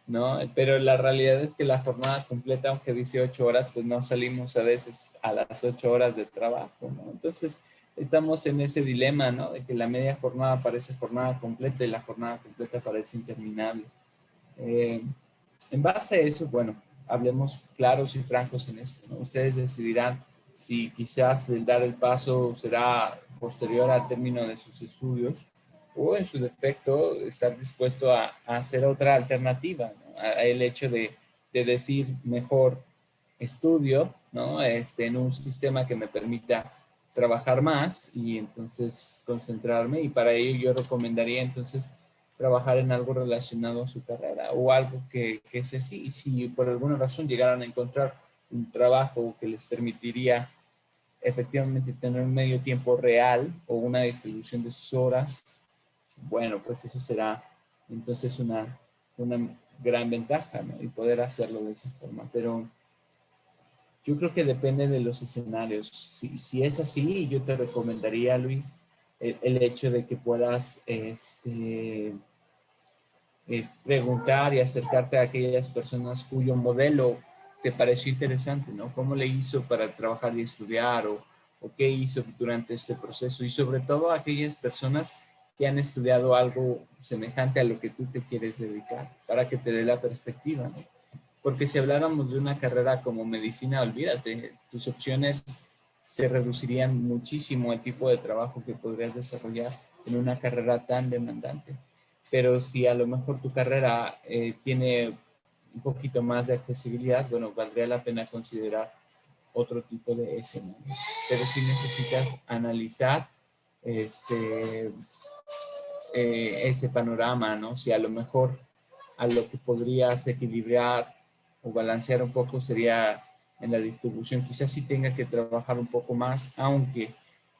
¿no? Pero la realidad es que la jornada completa, aunque dice 8 horas, pues no salimos a veces a las 8 horas de trabajo, ¿no? Entonces estamos en ese dilema, ¿no? De que la media jornada parece jornada completa y la jornada completa parece interminable. Eh, en base a eso, bueno, hablemos claros y francos en esto, ¿no? Ustedes decidirán si quizás el dar el paso será posterior al término de sus estudios o en su defecto estar dispuesto a hacer otra alternativa, ¿no? A el hecho de decir mejor estudio, ¿no? En un sistema que me permita trabajar más y entonces concentrarme, y para ello yo recomendaría entonces trabajar en algo relacionado a su carrera o algo que es así. Y si por alguna razón llegaran a encontrar un trabajo que les permitiría efectivamente tener un medio tiempo real o una distribución de sus horas, bueno, pues eso será entonces una gran ventaja, ¿no? Y poder hacerlo de esa forma. Pero yo creo que depende de los escenarios. Si es así, yo te recomendaría, Luis, el hecho de que puedas preguntar y acercarte a aquellas personas cuyo modelo te pareció interesante, ¿no? ¿Cómo le hizo para trabajar y estudiar o qué hizo durante este proceso? Y sobre todo a aquellas personas que han estudiado algo semejante a lo que tú te quieres dedicar, para que te dé la perspectiva, ¿no? Porque si habláramos de una carrera como medicina, olvídate, tus opciones se reducirían muchísimo el tipo de trabajo que podrías desarrollar en una carrera tan demandante. Pero si a lo mejor tu carrera tiene un poquito más de accesibilidad, bueno, valdría la pena considerar otro tipo de escenarios. Pero si necesitas analizar ese panorama, ¿no? Si a lo mejor a lo que podrías equilibrar o balancear un poco sería en la distribución. Quizás sí tenga que trabajar un poco más, aunque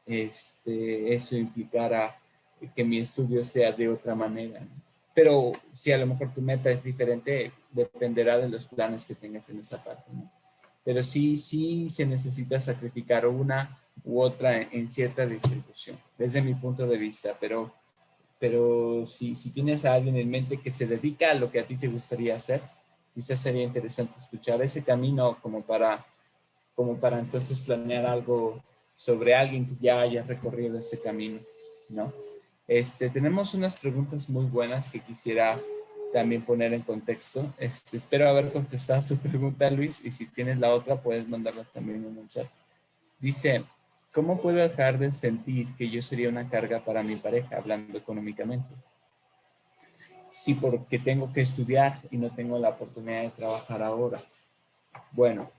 eso implicara que mi estudio sea de otra manera, ¿no? Pero si a lo mejor tu meta es diferente, dependerá de los planes que tengas en esa parte, ¿no? Pero sí se necesita sacrificar una u otra en cierta distribución, desde mi punto de vista, pero si tienes a alguien en mente que se dedica a lo que a ti te gustaría hacer, quizás sería interesante escuchar ese camino como para entonces planear algo sobre alguien que ya haya recorrido ese camino, ¿no? Tenemos unas preguntas muy buenas que quisiera también poner en contexto. Espero haber contestado tu pregunta, Luis, y si tienes la otra, puedes mandarla también en un chat. Dice, ¿cómo puedo dejar de sentir que yo sería una carga para mi pareja, hablando económicamente? Sí, porque tengo que estudiar y no tengo la oportunidad de trabajar ahora. Bueno,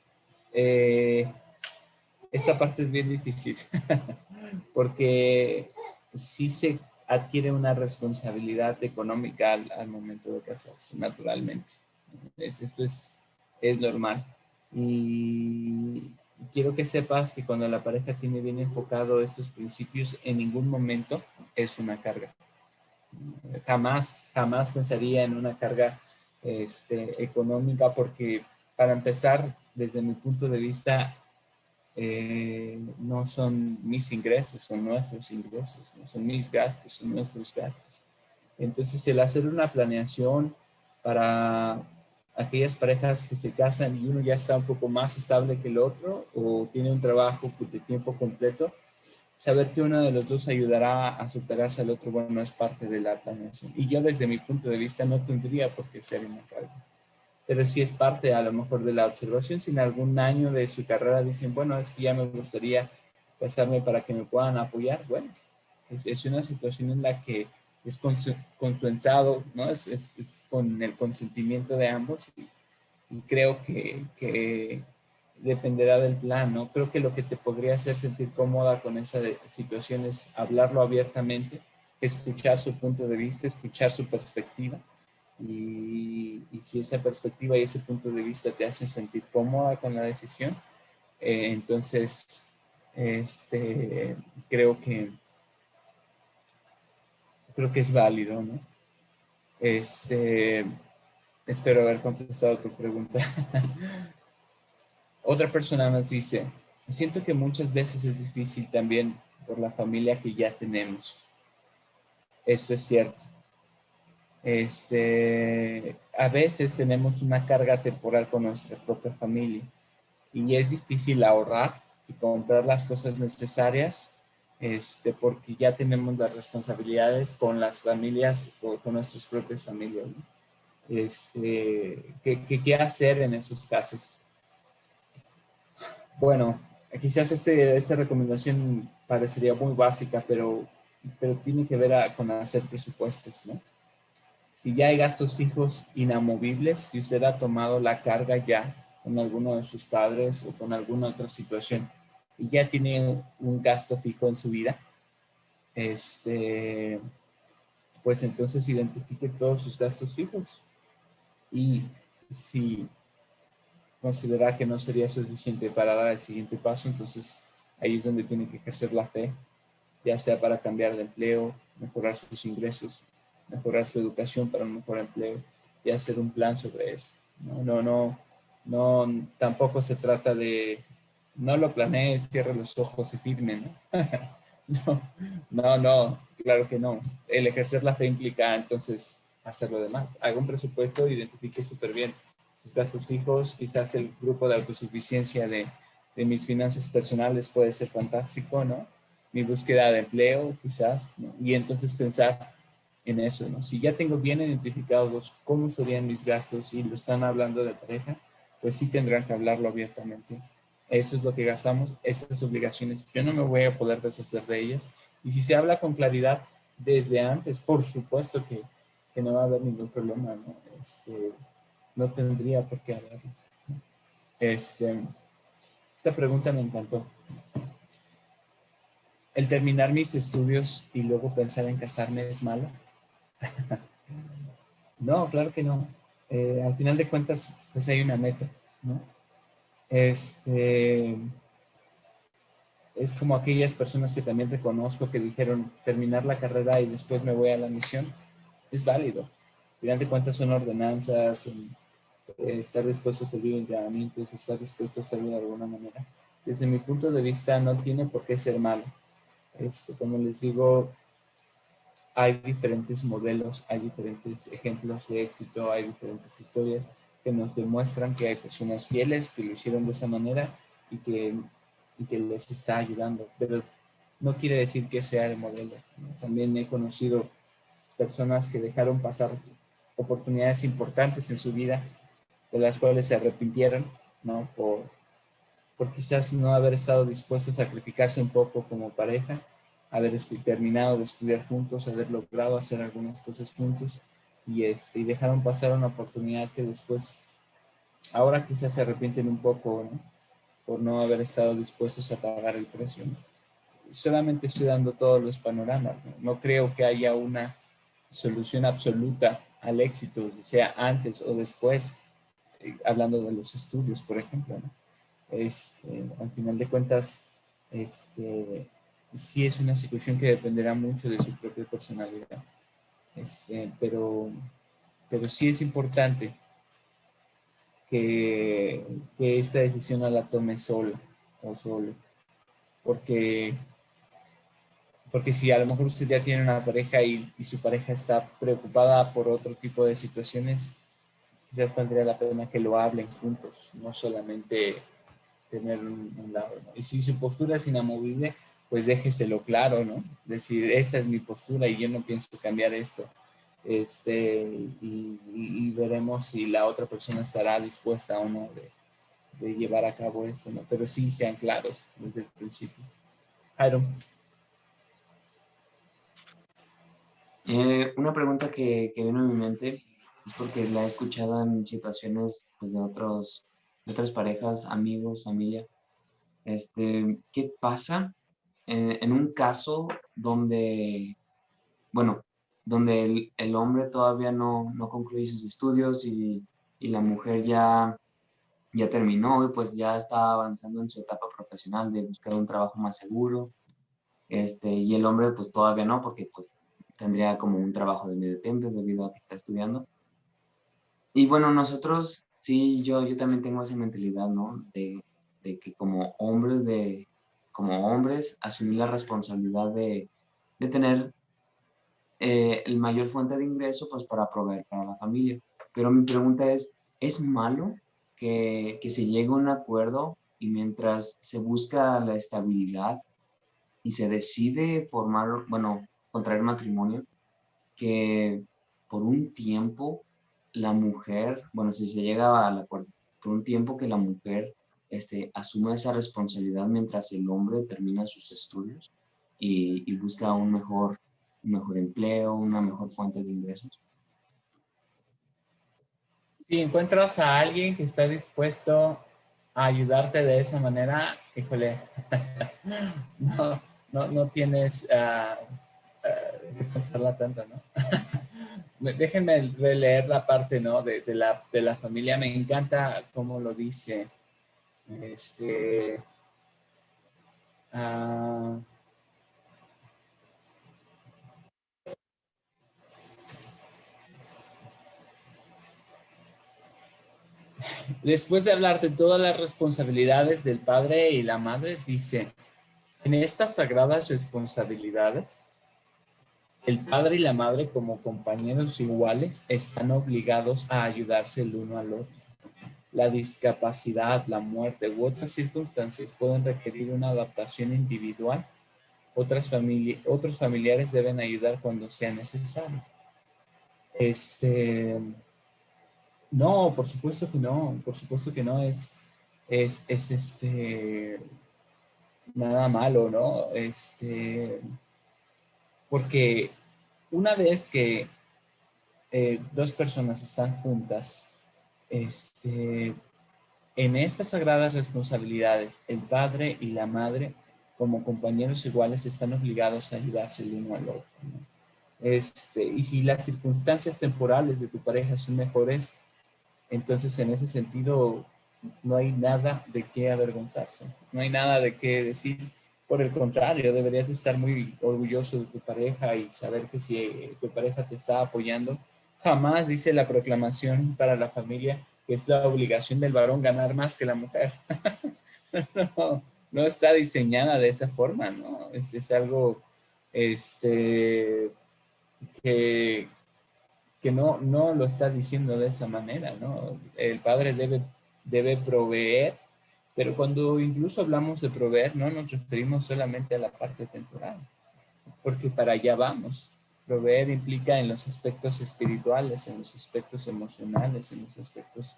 esta parte es bien difícil, porque sí se adquiere una responsabilidad económica al momento de casarse, naturalmente. Esto es normal. Y quiero que sepas que cuando la pareja tiene bien enfocado estos principios, en ningún momento es una carga. Jamás pensaría en una carga económica, porque para empezar, desde mi punto de vista, no son mis ingresos, son nuestros ingresos, no son mis gastos, son nuestros gastos. Entonces, el hacer una planeación para aquellas parejas que se casan y uno ya está un poco más estable que el otro o tiene un trabajo de tiempo completo, saber que uno de los dos ayudará a superarse al otro, bueno, es parte de la planeación. Y yo desde mi punto de vista no tendría por qué ser una carga. Pero sí es parte a lo mejor de la observación. Si en algún año de su carrera dicen, bueno, es que ya me gustaría casarme para que me puedan apoyar, bueno, es una situación en la que es consensuado, ¿no? Es con el consentimiento de ambos y creo que dependerá del plan, ¿no? Creo que lo que te podría hacer sentir cómoda con esa situación es hablarlo abiertamente, escuchar su punto de vista, escuchar su perspectiva. Y si esa perspectiva y ese punto de vista te hace sentir cómoda con la decisión, entonces creo que es válido, ¿no? Espero haber contestado tu pregunta. Otra persona nos dice, siento que muchas veces es difícil también por la familia que ya tenemos. Esto es cierto. A veces tenemos una carga temporal con nuestra propia familia y es difícil ahorrar y comprar las cosas necesarias porque ya tenemos las responsabilidades con las familias o con nuestras propias familias, ¿no? ¿Qué hacer en esos casos? Bueno, quizás esta recomendación parecería muy básica, pero tiene que ver con hacer presupuestos, ¿no? Si ya hay gastos fijos inamovibles, si usted ha tomado la carga ya con alguno de sus padres o con alguna otra situación y ya tiene un gasto fijo en su vida, pues entonces identifique todos sus gastos fijos. Y si considera que no sería suficiente para dar el siguiente paso, entonces ahí es donde tiene que ejercer la fe, ya sea para cambiar de empleo, mejorar sus ingresos, mejorar su educación para un mejor empleo y hacer un plan sobre eso. No, tampoco se trata de, no lo planees, cierre los ojos y firme, ¿no? no, claro que no. El ejercer la fe implica entonces hacer lo demás. Haga un presupuesto, identifique súper bien sus gastos fijos, quizás el grupo de autosuficiencia de mis finanzas personales puede ser fantástico, ¿no? Mi búsqueda de empleo, quizás, ¿no? Y entonces pensar en eso, ¿no? Si ya tengo bien identificados cómo serían mis gastos y lo están hablando de pareja, pues sí tendrán que hablarlo abiertamente. Eso es lo que gastamos, esas obligaciones. Yo no me voy a poder deshacer de ellas. Y si se habla con claridad desde antes, por supuesto que no va a haber ningún problema, ¿no? No tendría por qué hablarlo. Esta pregunta me encantó. ¿El terminar mis estudios y luego pensar en casarme es malo? No, claro que no. Al final de cuentas, pues hay una meta, ¿no? Es como aquellas personas que también reconozco que dijeron terminar la carrera y después me voy a la misión. Es válido. Al final de cuentas son ordenanzas, estar dispuesto a servir entrenamientos, estar dispuesto a servir de alguna manera. Desde mi punto de vista no tiene por qué ser malo. Como les digo, hay diferentes modelos, hay diferentes ejemplos de éxito, hay diferentes historias que nos demuestran que hay personas fieles que lo hicieron de esa manera y que les está ayudando, pero no quiere decir que sea el modelo, ¿no? También he conocido personas que dejaron pasar oportunidades importantes en su vida, de las cuales se arrepintieron, ¿no? Por quizás no haber estado dispuestos a sacrificarse un poco como pareja, haber terminado de estudiar juntos, haber logrado hacer algunas cosas juntos, y dejaron pasar una oportunidad que después, ahora quizás se arrepienten un poco, ¿no? Por no haber estado dispuestos a pagar el precio, ¿no? Solamente estoy dando todos los panoramas, ¿no? No creo que haya una solución absoluta al éxito, sea antes o después, hablando de los estudios, por ejemplo, ¿no? Al final de cuentas, sí es una situación que dependerá mucho de su propia personalidad, pero sí es importante que esta decisión no la tome sola o solo, porque si a lo mejor usted ya tiene una pareja y su pareja está preocupada por otro tipo de situaciones, quizás valdría la pena que lo hablen juntos, no solamente tener un lado, ¿no? Y si su postura es inamovible, pues déjeselo claro, ¿no? Decir, esta es mi postura y yo no pienso cambiar esto. Y veremos si la otra persona estará dispuesta o no de llevar a cabo esto, ¿no? Pero sí sean claros desde el principio. Jairo. Una pregunta que vino a mi mente es porque la he escuchado en situaciones pues, de otras parejas, amigos, familia. ¿Qué pasa en un caso donde, bueno, donde el hombre todavía no concluye sus estudios y la mujer ya terminó y pues ya está avanzando en su etapa profesional de buscar un trabajo más seguro, y el hombre pues todavía no, porque pues tendría como un trabajo de medio tiempo debido a que está estudiando? Y bueno, nosotros, sí, yo también tengo esa mentalidad, ¿no? De que como hombres, asumir la responsabilidad de tener el mayor fuente de ingreso, pues para proveer para la familia. Pero mi pregunta ¿es malo que se llegue a un acuerdo y mientras se busca la estabilidad y se decide formar, bueno, contraer matrimonio, que por un tiempo la mujer, bueno, si se llega al acuerdo, por un tiempo que la mujer asume esa responsabilidad mientras el hombre termina sus estudios y busca un mejor empleo, una mejor fuente de ingresos? Si encuentras a alguien que está dispuesto a ayudarte de esa manera, híjole, no tienes que pensarla tanto, ¿no? Déjenme releer la parte, ¿no? de la familia. Me encanta cómo lo dice. Después de hablar de todas las responsabilidades del padre y la madre, dice, en estas sagradas responsabilidades, el padre y la madre como compañeros iguales están obligados a ayudarse el uno al otro. La discapacidad, la muerte u otras circunstancias pueden requerir una adaptación individual. Otros familiares deben ayudar cuando sea necesario. No, por supuesto que no. Por supuesto que no es nada malo, ¿no? Porque una vez que dos personas están juntas, en estas sagradas responsabilidades, el padre y la madre, como compañeros iguales, están obligados a ayudarse el uno al otro, ¿no? Y si las circunstancias temporales de tu pareja son mejores, entonces en ese sentido no hay nada de qué avergonzarse, no hay nada de qué decir. Por el contrario, deberías estar muy orgulloso de tu pareja y saber que si tu pareja te está apoyando, jamás dice la proclamación para la familia que es la obligación del varón ganar más que la mujer. No está diseñada de esa forma, ¿no? Es algo que no lo está diciendo de esa manera, ¿no? El padre debe proveer, pero cuando incluso hablamos de proveer, no nos referimos solamente a la parte temporal, porque para allá vamos. Proveer implica en los aspectos espirituales, en los aspectos emocionales, en los aspectos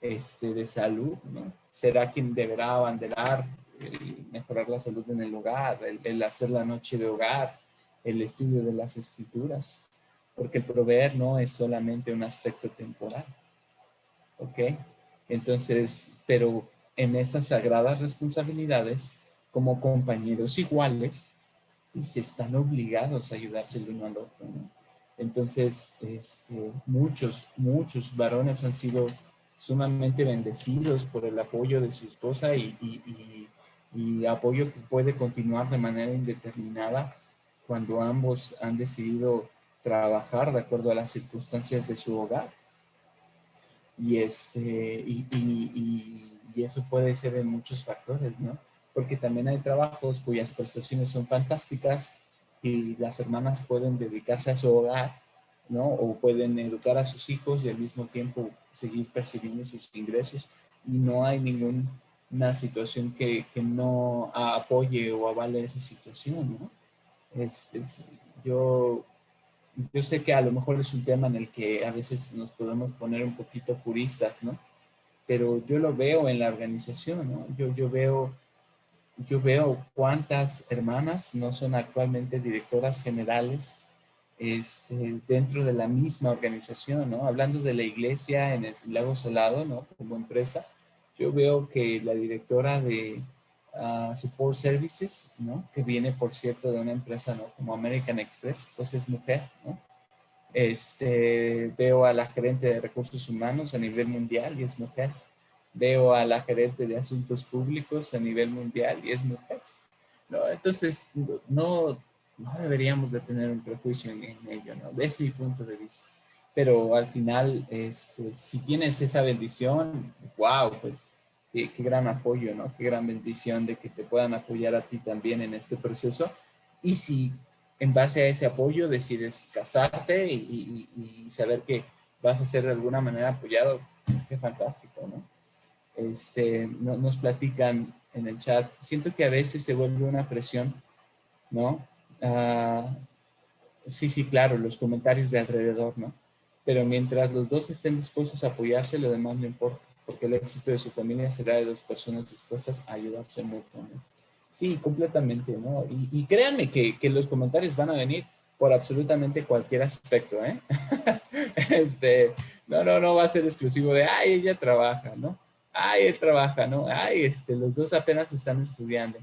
de salud, ¿no? Será quien deberá abanderar el mejorar la salud en el hogar, el hacer la noche de hogar, el estudio de las escrituras, porque el proveer no es solamente un aspecto temporal, ¿ok? Entonces, pero en estas sagradas responsabilidades, como compañeros iguales, y se están obligados a ayudarse el uno al otro, ¿no? Entonces, muchos varones han sido sumamente bendecidos por el apoyo de su esposa y apoyo que puede continuar de manera indeterminada cuando ambos han decidido trabajar de acuerdo a las circunstancias de su hogar. Y eso puede ser en muchos factores, ¿no? Porque también hay trabajos cuyas prestaciones son fantásticas y las hermanas pueden dedicarse a su hogar, ¿no? O pueden educar a sus hijos y al mismo tiempo seguir percibiendo sus ingresos y no hay ninguna situación que no apoye o avale esa situación, ¿no? Yo sé que a lo mejor es un tema en el que a veces nos podemos poner un poquito puristas, ¿no? Pero yo lo veo en la organización, ¿no? Yo veo cuántas hermanas no son actualmente directoras generales dentro de la misma organización, ¿no? Hablando de la iglesia en el Lago Salado, ¿no? Como empresa, yo veo que la directora de Support Services, ¿no? Que viene, por cierto, de una empresa, ¿no? Como American Express, pues es mujer, ¿no? Veo a la gerente de recursos humanos a nivel mundial y es mujer. Veo a la gerente de asuntos públicos a nivel mundial y es mujer. ¿No? Entonces, no deberíamos de tener un prejuicio en ello, ¿no? Es mi punto de vista. Pero al final, si tienes esa bendición, wow, pues qué gran apoyo, ¿no? Qué gran bendición de que te puedan apoyar a ti también en este proceso. Y si en base a ese apoyo decides casarte y saber que vas a ser de alguna manera apoyado, qué fantástico, ¿no? Nos platican en el chat, siento que a veces se vuelve una presión, ¿no? Sí, claro, los comentarios de alrededor, ¿no? Pero mientras los dos estén dispuestos a apoyarse, lo demás no importa, porque el éxito de su familia será de dos personas dispuestas a ayudarse mutuamente. Sí, completamente, ¿no? Y créanme que los comentarios van a venir por absolutamente cualquier aspecto, ¿eh? No va a ser exclusivo de, ay, ella trabaja, ¿no? Ay, él trabaja, ¿no? Ay, los dos apenas están estudiando.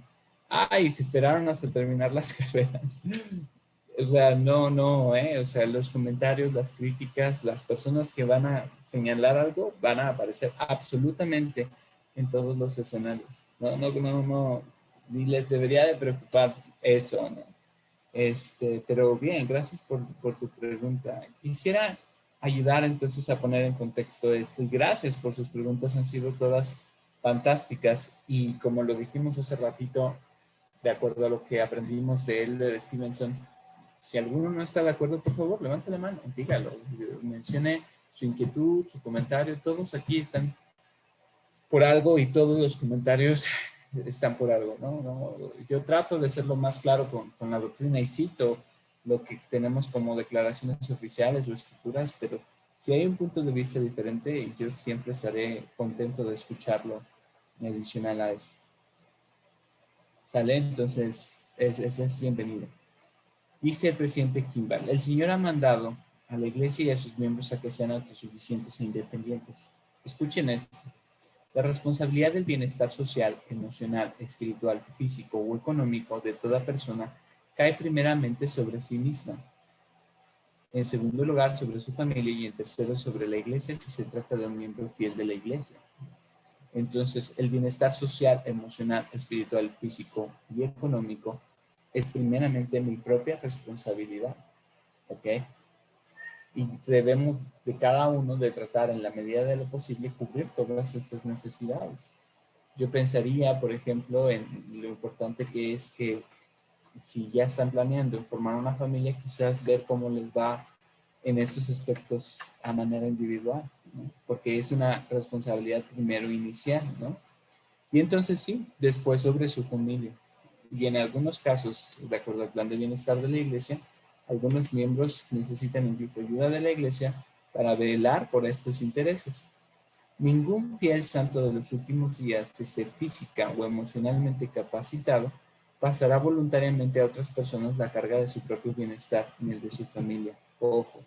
Ay, se esperaron hasta terminar las carreras. O sea, o sea, los comentarios, las críticas, las personas que van a señalar algo van a aparecer absolutamente en todos los escenarios. No, ni les debería de preocupar eso, ¿no? Pero bien, gracias por tu pregunta. Quisiera ayudar entonces a poner en contexto esto y gracias por sus preguntas, han sido todas fantásticas y como lo dijimos hace ratito, de acuerdo a lo que aprendimos de él, de Stevenson, si alguno no está de acuerdo, por favor, levante la mano, dígalo, mencione su inquietud, su comentario, todos aquí están por algo y todos los comentarios están por algo, ¿no? Yo trato de ser lo más claro con la doctrina y cito lo que tenemos como declaraciones oficiales o escrituras, pero si hay un punto de vista diferente, yo siempre estaré contento de escucharlo adicional a eso. ¿Sale? Entonces, es bienvenido. Dice el presidente Kimball, el Señor ha mandado a la iglesia y a sus miembros a que sean autosuficientes e independientes. Escuchen esto. La responsabilidad del bienestar social, emocional, espiritual, físico o económico de toda persona cae primeramente sobre sí misma. En segundo lugar, sobre su familia y en tercero, sobre la iglesia si se trata de un miembro fiel de la iglesia. Entonces, el bienestar social, emocional, espiritual, físico y económico es primeramente mi propia responsabilidad. ¿Ok? Y debemos de cada uno de tratar en la medida de lo posible cubrir todas estas necesidades. Yo pensaría, por ejemplo, en lo importante que es que si ya están planeando formar una familia, quizás ver cómo les va en estos aspectos a manera individual, ¿no? Porque es una responsabilidad primero inicial, ¿no? Y entonces sí, después sobre su familia. Y en algunos casos, de acuerdo al plan de bienestar de la iglesia, Algunos miembros necesitan incluso ayuda de la iglesia para velar por estos intereses. Ningún fiel santo de los últimos días que esté física o emocionalmente capacitado pasará voluntariamente a otras personas la carga de su propio bienestar ni el de su familia. Ojo,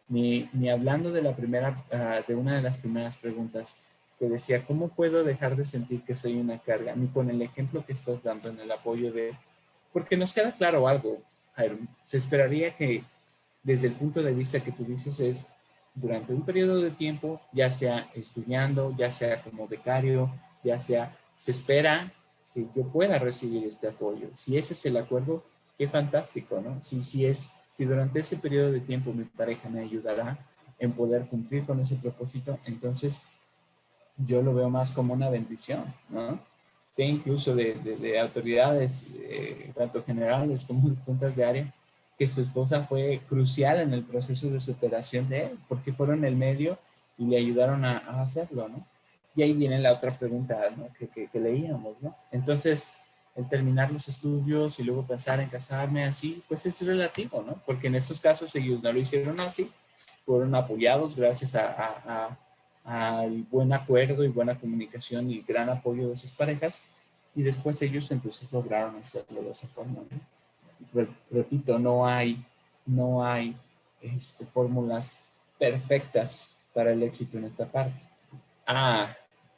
ni hablando de de una de las primeras preguntas que decía, ¿cómo puedo dejar de sentir que soy una carga? Ni con el ejemplo que estás dando en el apoyo porque nos queda claro algo, Jairo. Se esperaría que desde el punto de vista que tú dices es durante un periodo de tiempo, ya sea estudiando, ya sea como becario, ya sea, se espera que yo pueda recibir este apoyo. Si ese es el acuerdo, qué fantástico, ¿no? Si durante ese periodo de tiempo mi pareja me ayudará en poder cumplir con ese propósito, entonces yo lo veo más como una bendición, ¿no? Sé incluso de autoridades, tanto generales como de juntas de área, que su esposa fue crucial en el proceso de superación de él, porque fueron el medio y le ayudaron a hacerlo, ¿no? Y ahí viene la otra pregunta, ¿no? que leíamos, ¿no? Entonces, el terminar los estudios y luego pensar en casarme así, pues es relativo, ¿no? Porque en estos casos ellos no lo hicieron así, fueron apoyados gracias al buen acuerdo y buena comunicación y gran apoyo de sus parejas, y después ellos entonces lograron hacerlo de esa forma, ¿no? Repito, no hay fórmulas perfectas para el éxito en esta parte.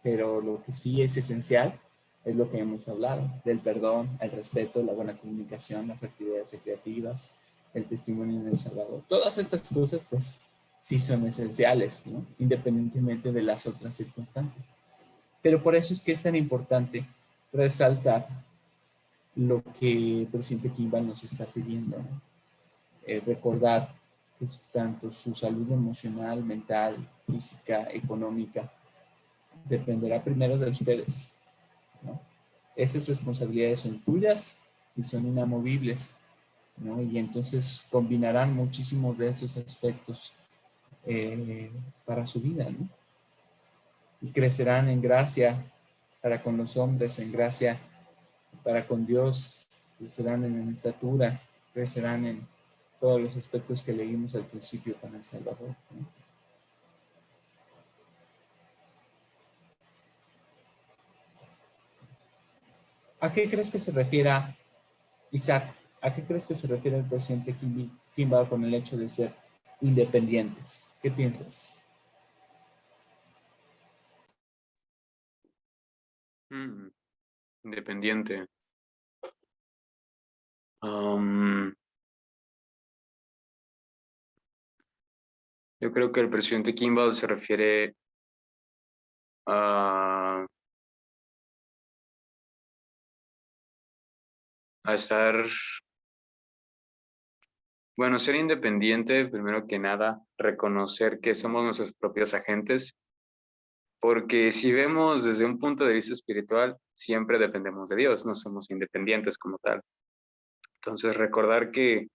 Pero lo que sí es esencial es lo que hemos hablado, del perdón, el respeto, la buena comunicación, las actividades recreativas, el testimonio en El Salvador. Todas estas cosas, pues, sí son esenciales, ¿no? Independientemente de las otras circunstancias. Pero por eso es que es tan importante resaltar lo que el presidente Kimball nos está pidiendo, ¿no? Recordar que tanto su salud emocional, mental, física, económica, dependerá primero de ustedes, ¿no? Esas responsabilidades son suyas y son inamovibles, ¿no? Y entonces combinarán muchísimos de esos aspectos para su vida, ¿no? Y crecerán en gracia para con los hombres, en gracia para con Dios, crecerán en estatura, crecerán en todos los aspectos que leímos al principio con El Salvador, ¿no? ¿A qué crees que se refiere, Isaac? ¿A qué crees que se refiere el presidente Kimball con el hecho de ser independientes? ¿Qué piensas? Independiente. Yo creo que el presidente Kimball se refiere a estar, bueno, ser independiente, primero que nada, reconocer que somos nuestros propios agentes, porque si vemos desde un punto de vista espiritual, siempre dependemos de Dios, no somos independientes como tal. Entonces, recordar que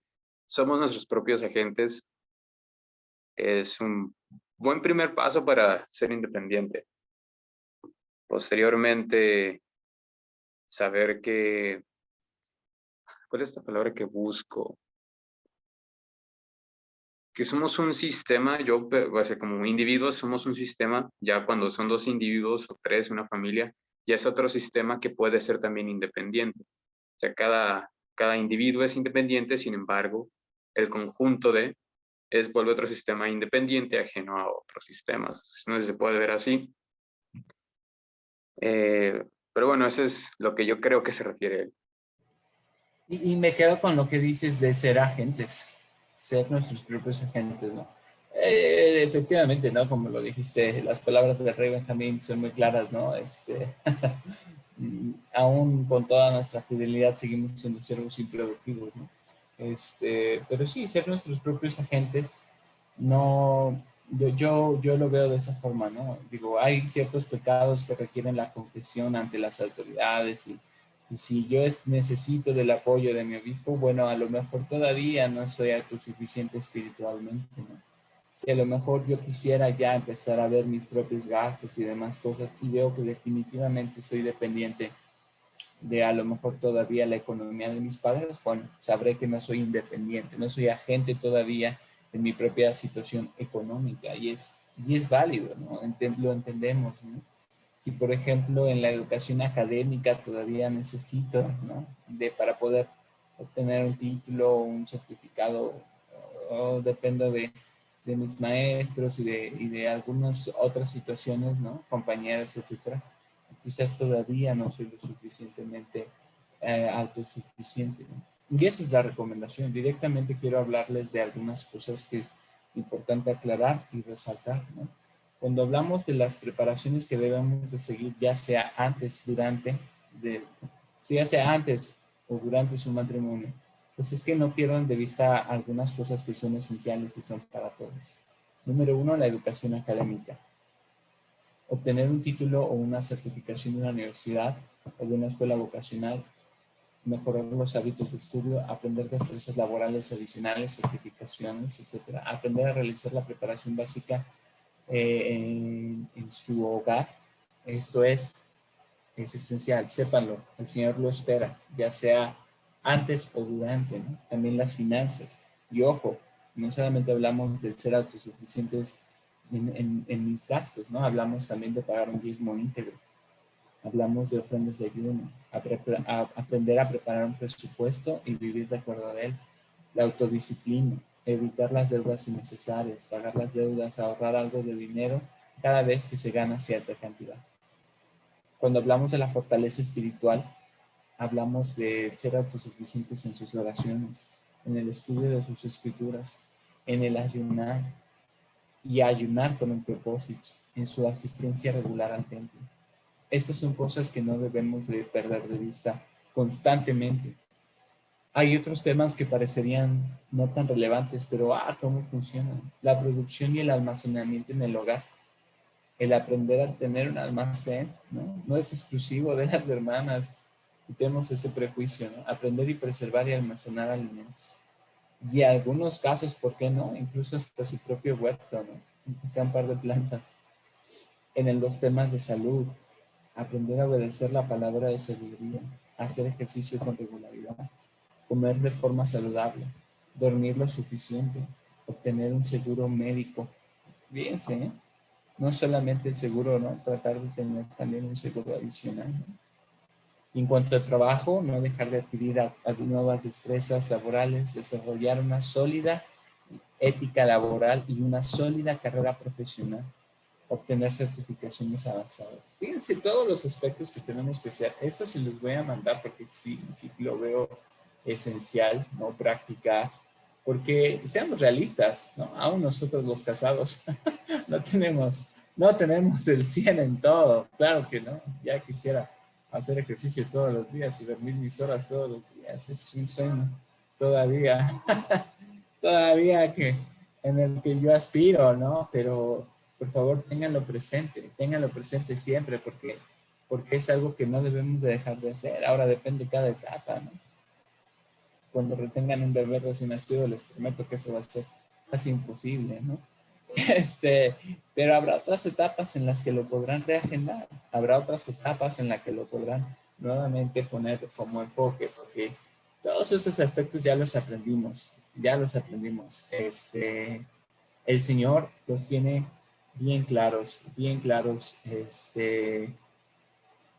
somos nuestros propios agentes es un buen primer paso para ser independiente. Posteriormente, saber que, ¿cuál es esta palabra que busco? Que somos un sistema, o sea, como individuos somos un sistema, ya cuando son dos individuos o tres, una familia, ya es otro sistema que puede ser también independiente. O sea, cada individuo es independiente, sin embargo, el conjunto vuelve otro sistema independiente ajeno a otros sistemas. No sé si se puede ver así. Pero bueno, eso es lo que yo creo que se refiere él. Y me quedo con lo que dices de ser agentes, ser nuestros propios agentes, ¿no? Efectivamente, ¿no? Como lo dijiste, las palabras de Rey Benjamín son muy claras, ¿no? Aún con toda nuestra fidelidad seguimos siendo siervos improductivos, ¿no? Pero sí, ser nuestros propios agentes, no, yo lo veo de esa forma, ¿no? Digo, hay ciertos pecados que requieren la confesión ante las autoridades y si yo necesito del apoyo de mi obispo, bueno, a lo mejor todavía no soy autosuficiente espiritualmente, ¿no? Si a lo mejor yo quisiera ya empezar a ver mis propios gastos y demás cosas y veo que definitivamente soy dependiente de a lo mejor todavía la economía de mis padres, bueno, sabré que no soy independiente, no soy agente todavía en mi propia situación económica y es válido, ¿no? Lo entendemos, ¿no? Si, por ejemplo, en la educación académica todavía necesito, ¿no? Para poder obtener un título o un certificado, o dependo de mis maestros y de algunas otras situaciones, ¿no? Compañeros, etcétera. Quizás todavía no soy lo suficientemente autosuficiente, ¿no? Y esa es la recomendación. Directamente quiero hablarles de algunas cosas que es importante aclarar y resaltar, ¿no? Cuando hablamos de las preparaciones que debemos de seguir, ya sea antes, durante, ya sea antes o durante su matrimonio, pues es que no pierdan de vista algunas cosas que son esenciales y son para todos. Número 1, la educación académica. Obtener un título o una certificación de una universidad o de una escuela vocacional, mejorar los hábitos de estudio, aprender destrezas laborales adicionales, certificaciones, etc. Aprender a realizar la preparación básica en su hogar. Esto es esencial, sépanlo, el Señor lo espera, ya sea antes o durante, ¿no? También las finanzas. Y ojo, no solamente hablamos de ser autosuficientes en mis gastos, ¿no? Hablamos también de pagar un diezmo íntegro. Hablamos de ofrendas de ayuno, aprender a preparar un presupuesto y vivir de acuerdo a él. La autodisciplina, evitar las deudas innecesarias, pagar las deudas, ahorrar algo de dinero cada vez que se gana cierta cantidad. Cuando hablamos de la fortaleza espiritual, hablamos de ser autosuficientes en sus oraciones, en el estudio de sus escrituras, en el ayunar y ayunar con un propósito, en su asistencia regular al templo. Estas son cosas que no debemos de perder de vista constantemente. Hay otros temas que parecerían no tan relevantes, pero ¿cómo funcionan? La producción y el almacenamiento en el hogar. El aprender a tener un almacén, ¿no? No es exclusivo de las hermanas. Quitemos ese prejuicio, ¿no? Aprender y preservar y almacenar alimentos. Y en algunos casos, ¿por qué no? Incluso hasta su propio huerto, ¿no? Aunque sea un par de plantas. En los temas de salud, aprender a obedecer la palabra de sabiduría, hacer ejercicio con regularidad, comer de forma saludable, dormir lo suficiente, obtener un seguro médico. Fíjense, ¿eh? No solamente el seguro, ¿no? Tratar de tener también un seguro adicional, ¿no? En cuanto al trabajo, no dejar de adquirir nuevas destrezas laborales, desarrollar una sólida ética laboral y una sólida carrera profesional, obtener certificaciones avanzadas. Fíjense todos los aspectos que tenemos que hacer. Esto se los voy a mandar porque sí lo veo esencial, ¿no? Practicar. Porque seamos realistas, ¿no? Aún nosotros los casados no tenemos el 100 en todo. Claro que no. Ya quisiera hacer ejercicio todos los días y dormir mis horas todos los días. Es un sueño todavía. Todavía en el que yo aspiro, ¿no? Pero por favor ténganlo presente siempre porque es algo que no debemos de dejar de hacer. Ahora depende cada etapa, ¿no? Cuando retengan un bebé recién nacido, les prometo que eso va a ser casi imposible, ¿no? Pero habrá otras etapas en las que lo podrán reagendar. Habrá otras etapas en las que lo podrán nuevamente poner como enfoque, porque todos esos aspectos ya los aprendimos. El Señor los tiene bien claros,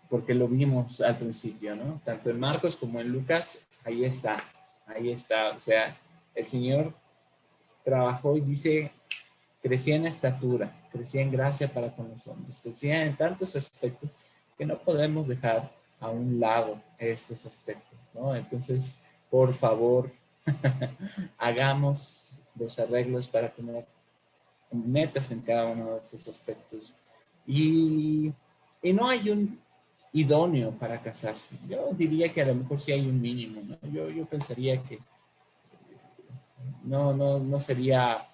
porque lo vimos al principio, ¿no? Tanto en Marcos como en Lucas, ahí está, o sea, el Señor trabajó y dice, crecía en estatura, crecía en gracia para con los hombres, crecía en tantos aspectos que no podemos dejar a un lado estos aspectos, ¿no? Entonces, por favor, hagamos los arreglos para tener metas en cada uno de estos aspectos. Y no hay un idóneo para casarse. Yo diría que a lo mejor sí hay un mínimo, ¿no? Yo pensaría que no sería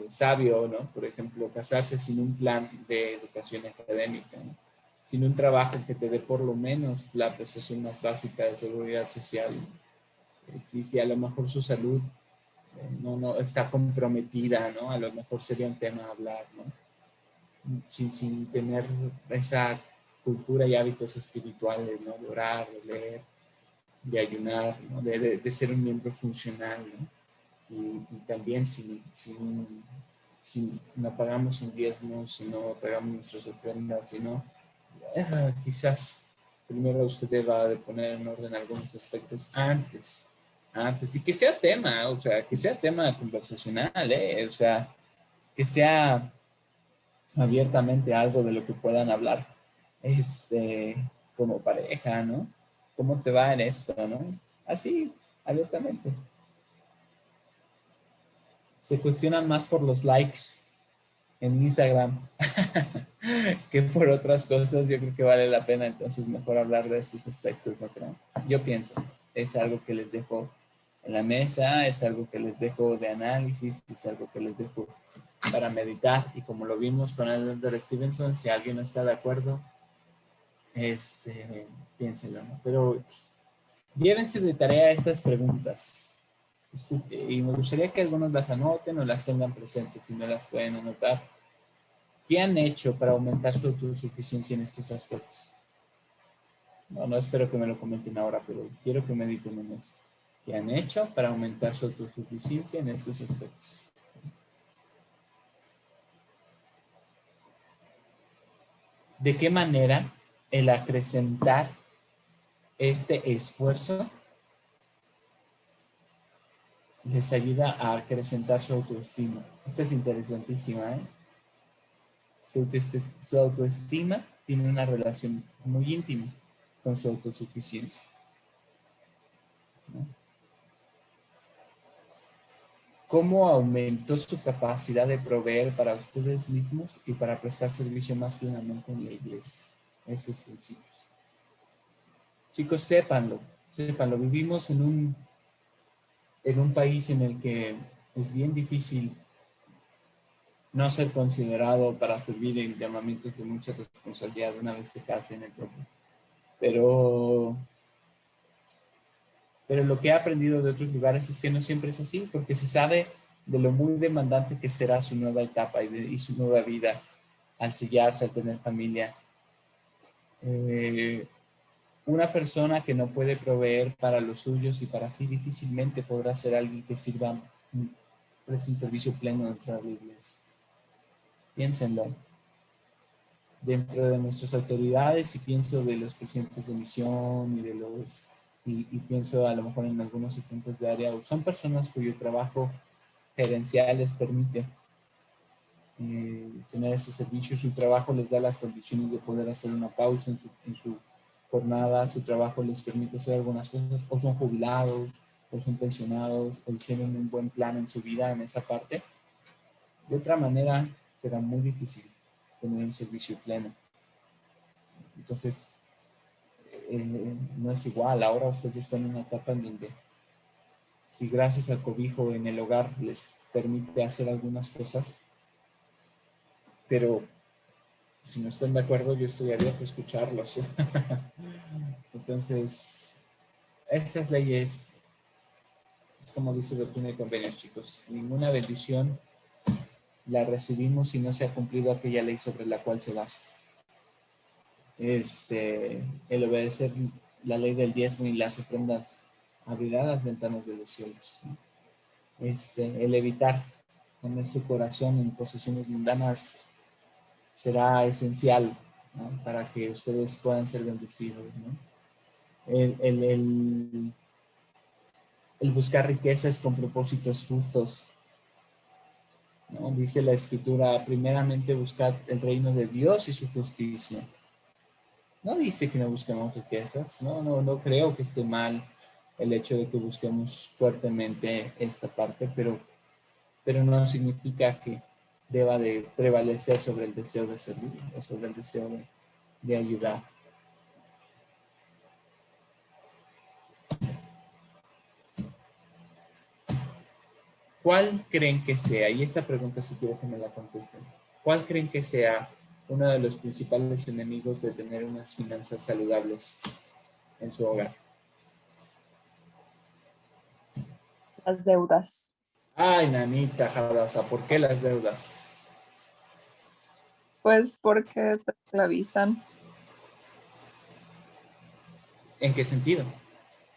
sabio, ¿no? Por ejemplo, casarse sin un plan de educación académica, ¿no? Sin un trabajo que te dé por lo menos la prestación más básica de seguridad social. Si a lo mejor su salud no está comprometida, ¿no? A lo mejor sería un tema a hablar, ¿no? Sin tener esa cultura y hábitos espirituales, ¿no? De orar, de leer, de ayunar, ¿no? De ser un miembro funcional, ¿no? Y también si no pagamos un diezmo, si no pagamos nuestras ofrendas, si no, quizás primero usted deba de poner en orden algunos aspectos antes, y que sea tema, o sea, que sea tema conversacional, o sea, que sea abiertamente algo de lo que puedan hablar, como pareja, ¿no? ¿Cómo te va en esto, no? Así, abiertamente. Se cuestionan más por los likes en Instagram que por otras cosas. Yo creo que vale la pena entonces mejor hablar de estos aspectos, ¿no creo? Yo pienso, es algo que les dejo en la mesa, es algo que les dejo de análisis, es algo que les dejo para meditar, y como lo vimos con Elder Stevenson, si alguien no está de acuerdo, piénselo, ¿no? Pero llévense de tarea estas preguntas. Y me gustaría que algunos las anoten o las tengan presentes si no las pueden anotar. ¿Qué han hecho para aumentar su autosuficiencia en estos aspectos? No espero que me lo comenten ahora, pero quiero que mediten en eso. ¿Qué han hecho para aumentar su autosuficiencia en estos aspectos? ¿De qué manera el acrecentar este esfuerzo les ayuda a acrecentar su autoestima? Esta es interesantísima, ¿eh? Su autoestima tiene una relación muy íntima con su autosuficiencia, ¿no? ¿Cómo aumentó su capacidad de proveer para ustedes mismos y para prestar servicio más plenamente en la iglesia? Estos principios. Chicos, sépanlo. Vivimos en un país en el que es bien difícil no ser considerado para servir en llamamientos de mucha responsabilidad una vez se case en el propio. Pero lo que he aprendido de otros lugares es que no siempre es así, porque se sabe de lo muy demandante que será su nueva etapa y su nueva vida al sellarse, al tener familia. Una persona que no puede proveer para los suyos y para sí difícilmente podrá ser alguien que sirva, preste un servicio pleno dentro de la iglesia. Piénsenlo. Dentro de nuestras autoridades, y pienso de los presidentes de misión y pienso a lo mejor en algunos asistentes de área, son personas cuyo trabajo gerencial les permite tener ese servicio. Su trabajo les da las condiciones de poder hacer una pausa en su jornada, su trabajo les permite hacer algunas cosas, o son jubilados, o son pensionados, o hicieron un buen plan en su vida en esa parte. De otra manera, será muy difícil tener un servicio pleno. Entonces, no es igual. Ahora ustedes están en una etapa en donde, si gracias al cobijo en el hogar les permite hacer algunas cosas, pero si no están de acuerdo, yo estoy abierto a escucharlos. Entonces, estas leyes, es como dice Doctrina y Convenios, chicos. Ninguna bendición la recibimos si no se ha cumplido aquella ley sobre la cual se basa. El obedecer la ley del diezmo y las ofrendas abrirá las ventanas de los cielos, ¿no? El evitar poner su corazón en posesiones mundanas será esencial, ¿no? Para que ustedes puedan ser bendecidos, ¿no? El buscar riquezas con propósitos justos, ¿no? Dice la Escritura, primeramente buscad el reino de Dios y su justicia. No dice que no busquemos riquezas, no creo que esté mal el hecho de que busquemos fuertemente esta parte, pero no significa que deba de prevalecer sobre el deseo de servir o sobre el deseo de ayudar. ¿Cuál creen que sea? Y esta pregunta sí quiero que me la contesten. ¿Cuál creen que sea uno de los principales enemigos de tener unas finanzas saludables en su hogar? Las deudas. Ay, nanita Jadasa, ¿por qué las deudas? Pues porque te esclavizan. ¿En qué sentido?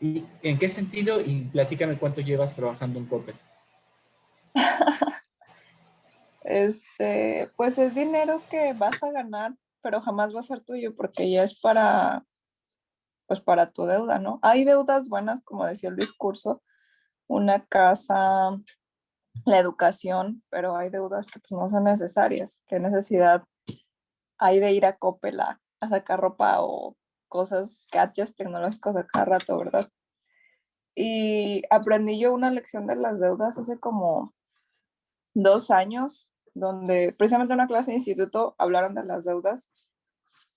¿Y en qué sentido? Y platícame cuánto llevas trabajando en Coppel. Pues es dinero que vas a ganar, pero jamás va a ser tuyo porque ya es pues para tu deuda, ¿no? Hay deudas buenas, como decía el discurso, una casa, la educación, pero hay deudas que pues no son necesarias. ¿Qué necesidad hay de ir a Coppel a sacar ropa o cosas, gadgets tecnológicos a cada rato, verdad? Y aprendí yo una lección de las deudas hace como 2 años, donde precisamente en una clase de instituto hablaron de las deudas.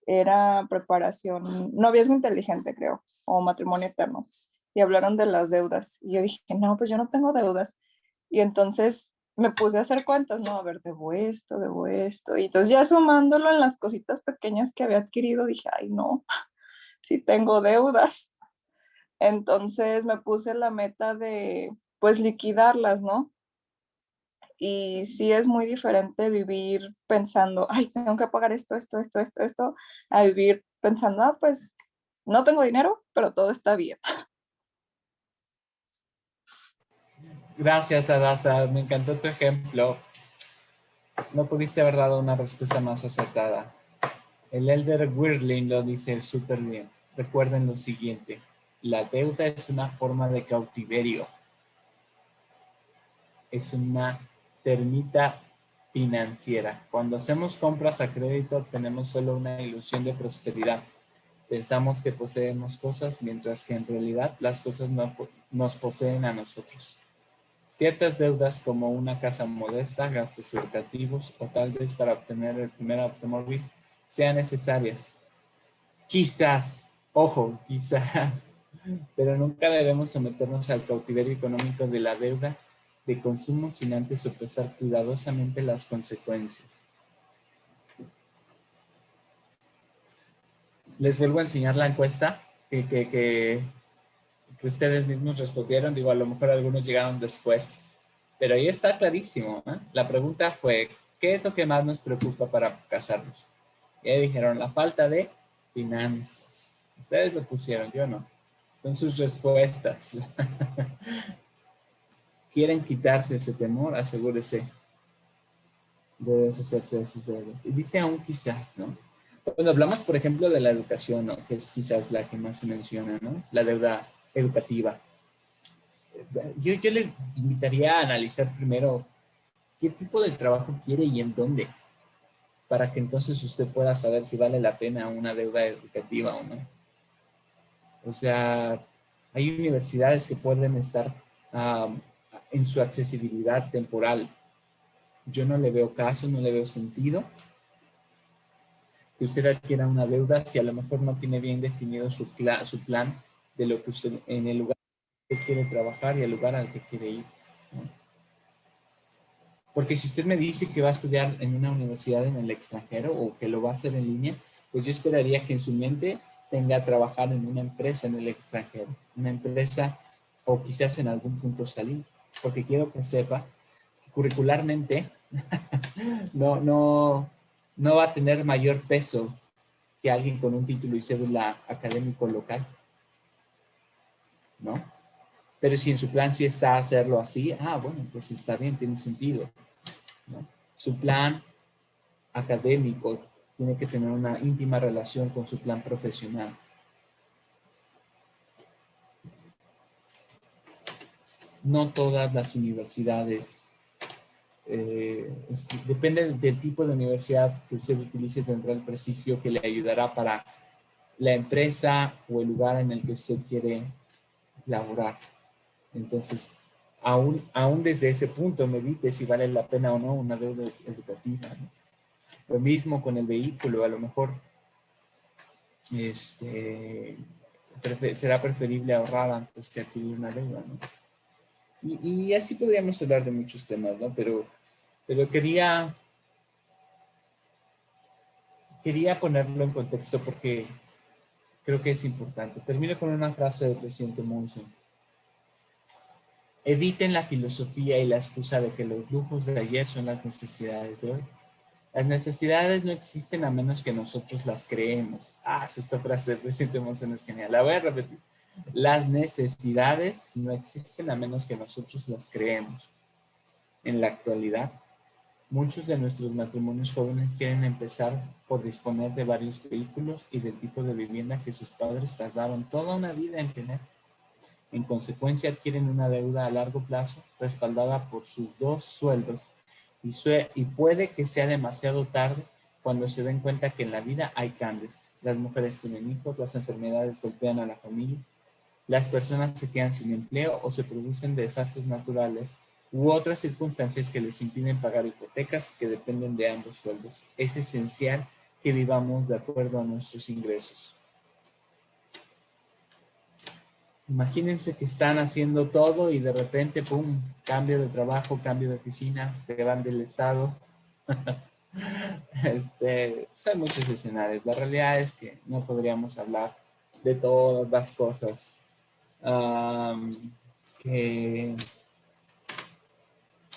Era preparación, noviazgo inteligente, creo, o matrimonio eterno. Y hablaron de las deudas. Y yo dije, no, pues yo no tengo deudas. Y entonces me puse a hacer cuentas, no, a ver, debo esto, debo esto. Y entonces ya sumándolo en las cositas pequeñas que había adquirido, dije, ay, no, sí tengo deudas. Entonces me puse la meta de, pues, liquidarlas, ¿no? Y sí es muy diferente vivir pensando, ay, tengo que pagar esto, a vivir pensando, ah, pues no tengo dinero, pero todo está bien. Gracias, Adasa. Me encantó tu ejemplo. No pudiste haber dado una respuesta más acertada. El Elder Wirtling lo dice súper bien. Recuerden lo siguiente. La deuda es una forma de cautiverio. Es una termita financiera. Cuando hacemos compras a crédito, tenemos solo una ilusión de prosperidad. Pensamos que poseemos cosas, mientras que en realidad las cosas no nos poseen a nosotros. Ciertas deudas como una casa modesta, gastos educativos o tal vez para obtener el primer automóvil sean necesarias. Quizás, ojo, quizás, pero nunca debemos someternos al cautiverio económico de la deuda de consumo sin antes sopesar cuidadosamente las consecuencias. Les vuelvo a enseñar la encuesta que ustedes mismos respondieron. Digo, a lo mejor algunos llegaron después, pero ahí está clarísimo, ¿eh? La pregunta fue, ¿qué es lo que más nos preocupa para casarnos? Y ahí dijeron, la falta de finanzas. Ustedes lo pusieron, yo no. Son sus respuestas. ¿Quieren quitarse ese temor? Asegúrese de deshacerse de sus deudas. Y dice aún quizás, ¿no? Cuando hablamos, por ejemplo, de la educación, ¿no? Que es quizás la que más se menciona, ¿no? La deuda educativa. Yo le invitaría a analizar primero qué tipo de trabajo quiere y en dónde, para que entonces usted pueda saber si vale la pena una deuda educativa o no. O sea, hay universidades que pueden estar en su accesibilidad temporal. Yo no le veo caso, no le veo sentido que usted adquiera una deuda si a lo mejor no tiene bien definido su plan de lo que usted, en el lugar que quiere trabajar y el lugar al que quiere ir, ¿no? Porque si usted me dice que va a estudiar en una universidad en el extranjero o que lo va a hacer en línea, pues yo esperaría que en su mente tenga a trabajar en una empresa en el extranjero, una empresa o quizás en algún punto salir, porque quiero que sepa que curricularmente no va a tener mayor peso que alguien con un título y cédula académico local, ¿no? Pero si en su plan sí está hacerlo así, bueno, pues está bien, tiene sentido, ¿no? Su plan académico tiene que tener una íntima relación con su plan profesional. No todas las universidades, depende del tipo de universidad que usted utilice, tendrá el prestigio que le ayudará para la empresa o el lugar en el que usted quiere laborar. Entonces, aún desde ese punto, medite si vale la pena o no una deuda educativa, ¿no? Lo mismo con el vehículo, a lo mejor será preferible ahorrar antes que adquirir una deuda, ¿no? Y así podríamos hablar de muchos temas, ¿no? Pero quería ponerlo en contexto porque creo que es importante. Termino con una frase del presidente Monson. Eviten la filosofía y la excusa de que los lujos de ayer son las necesidades de hoy. Las necesidades no existen a menos que nosotros las creemos. Esta frase de Siente Emoción es genial. La voy a repetir. Las necesidades no existen a menos que nosotros las creemos. En la actualidad, muchos de nuestros matrimonios jóvenes quieren empezar por disponer de varios vehículos y del tipo de vivienda que sus padres tardaron toda una vida en tener. En consecuencia, adquieren una deuda a largo plazo respaldada por sus 2 sueldos y puede que sea demasiado tarde cuando se den cuenta que en la vida hay cambios. Las mujeres tienen hijos, las enfermedades golpean a la familia, las personas se quedan sin empleo o se producen desastres naturales u otras circunstancias que les impiden pagar hipotecas que dependen de ambos sueldos. Es esencial que vivamos de acuerdo a nuestros ingresos. Imagínense que están haciendo todo y de repente, ¡pum!, cambio de trabajo, cambio de oficina, se van del estado. Son muchos escenarios. La realidad es que no podríamos hablar de todas las cosas que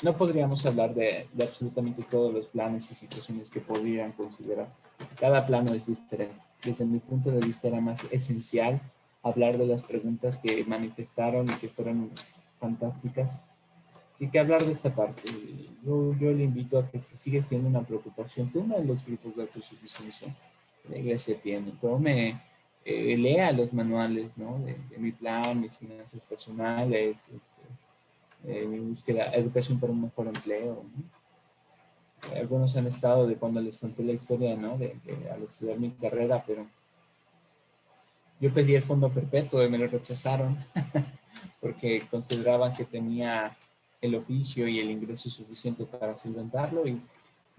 no podríamos hablar de absolutamente todos los planes y situaciones que podrían considerar. Cada plano es diferente. Desde mi punto de vista era más esencial hablar de las preguntas que manifestaron y que fueron fantásticas y que hablar de esta parte. Yo le invito a que si sigue siendo una preocupación, que uno de los grupos de autosuficiencia que la iglesia tiene, lea los manuales, ¿no?, de mi plan, mis finanzas personales, mi búsqueda, educación para un mejor empleo, ¿no? Algunos han estado de cuando les conté la historia, ¿no?, de al estudiar mi carrera, pero yo pedí el fondo perpetuo y me lo rechazaron porque consideraban que tenía el oficio y el ingreso suficiente para solventarlo y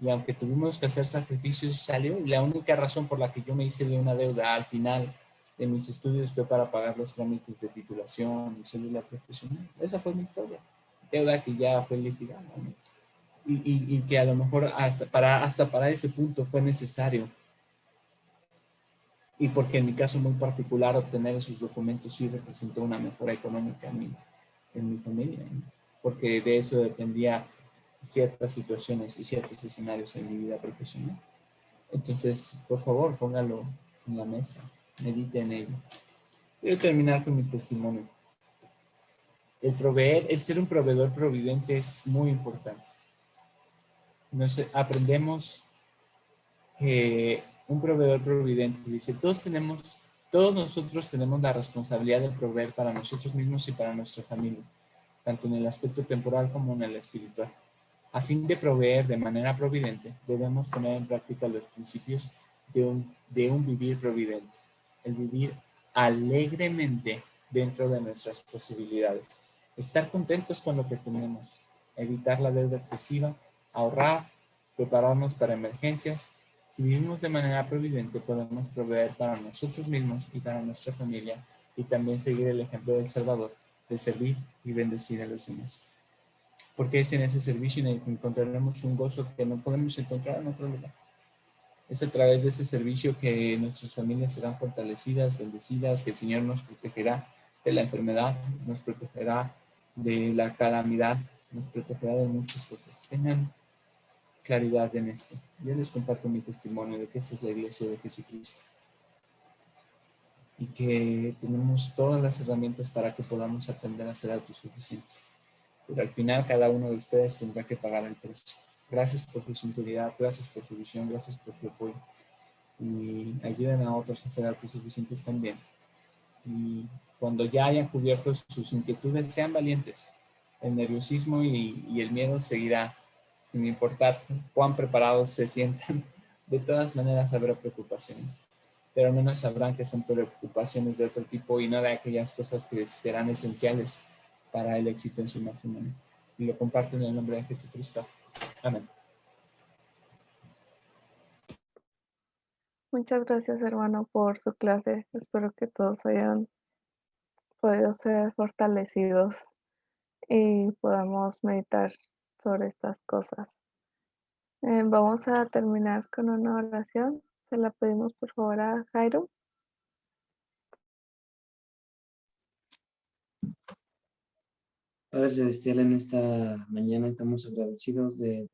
aunque tuvimos que hacer sacrificios, salió. Y la única razón por la que yo me hice de una deuda al final de mis estudios fue para pagar los trámites de titulación y cédula profesional. Esa fue mi historia. Deuda que ya fue liquidada, ¿no? Y que a lo mejor hasta para ese punto fue necesario. Y porque en mi caso muy particular obtener esos documentos sí representó una mejora económica en mi familia, ¿no? Porque de eso dependía ciertas situaciones y ciertos escenarios en mi vida profesional. Entonces, por favor, póngalo en la mesa, medite en ello. Quiero terminar con mi testimonio. El ser un proveedor providente es muy importante. Aprendemos que un proveedor providente dice, todos nosotros tenemos la responsabilidad de proveer para nosotros mismos y para nuestra familia, tanto en el aspecto temporal como en el espiritual. A fin de proveer de manera providente, debemos poner en práctica los principios de un vivir providente, el vivir alegremente dentro de nuestras posibilidades, estar contentos con lo que tenemos, evitar la deuda excesiva, ahorrar, prepararnos para emergencias. Si vivimos de manera providente, podemos proveer para nosotros mismos y para nuestra familia y también seguir el ejemplo del Salvador de servir y bendecir a los demás. Porque es en ese servicio en el que encontraremos un gozo que no podemos encontrar en otro lugar. Es a través de ese servicio que nuestras familias serán fortalecidas, bendecidas, que el Señor nos protegerá de la enfermedad, nos protegerá de la calamidad, nos protegerá de muchas cosas. Tengan claridad en esto. Yo les comparto mi testimonio de que esta es la iglesia de Jesucristo y que tenemos todas las herramientas para que podamos aprender a ser autosuficientes. Pero al final cada uno de ustedes tendrá que pagar el precio. Gracias por su sinceridad, gracias por su visión, gracias por su apoyo. Y ayuden a otros a ser autosuficientes también. Y cuando ya hayan cubierto sus inquietudes, sean valientes. El nerviosismo y el miedo seguirá, sin importar cuán preparados se sientan. De todas maneras habrá preocupaciones. Pero al menos sabrán que son preocupaciones de otro tipo y no de aquellas cosas que serán esenciales para el éxito en su matrimonio. Y lo comparto en el nombre de Jesucristo. Amén. Muchas gracias, hermano, por su clase. Espero que todos hayan podido ser fortalecidos y podamos meditar sobre estas cosas. Vamos a terminar con una oración. Se la pedimos por favor a Jairo. Padre Celestial, en esta mañana estamos agradecidos de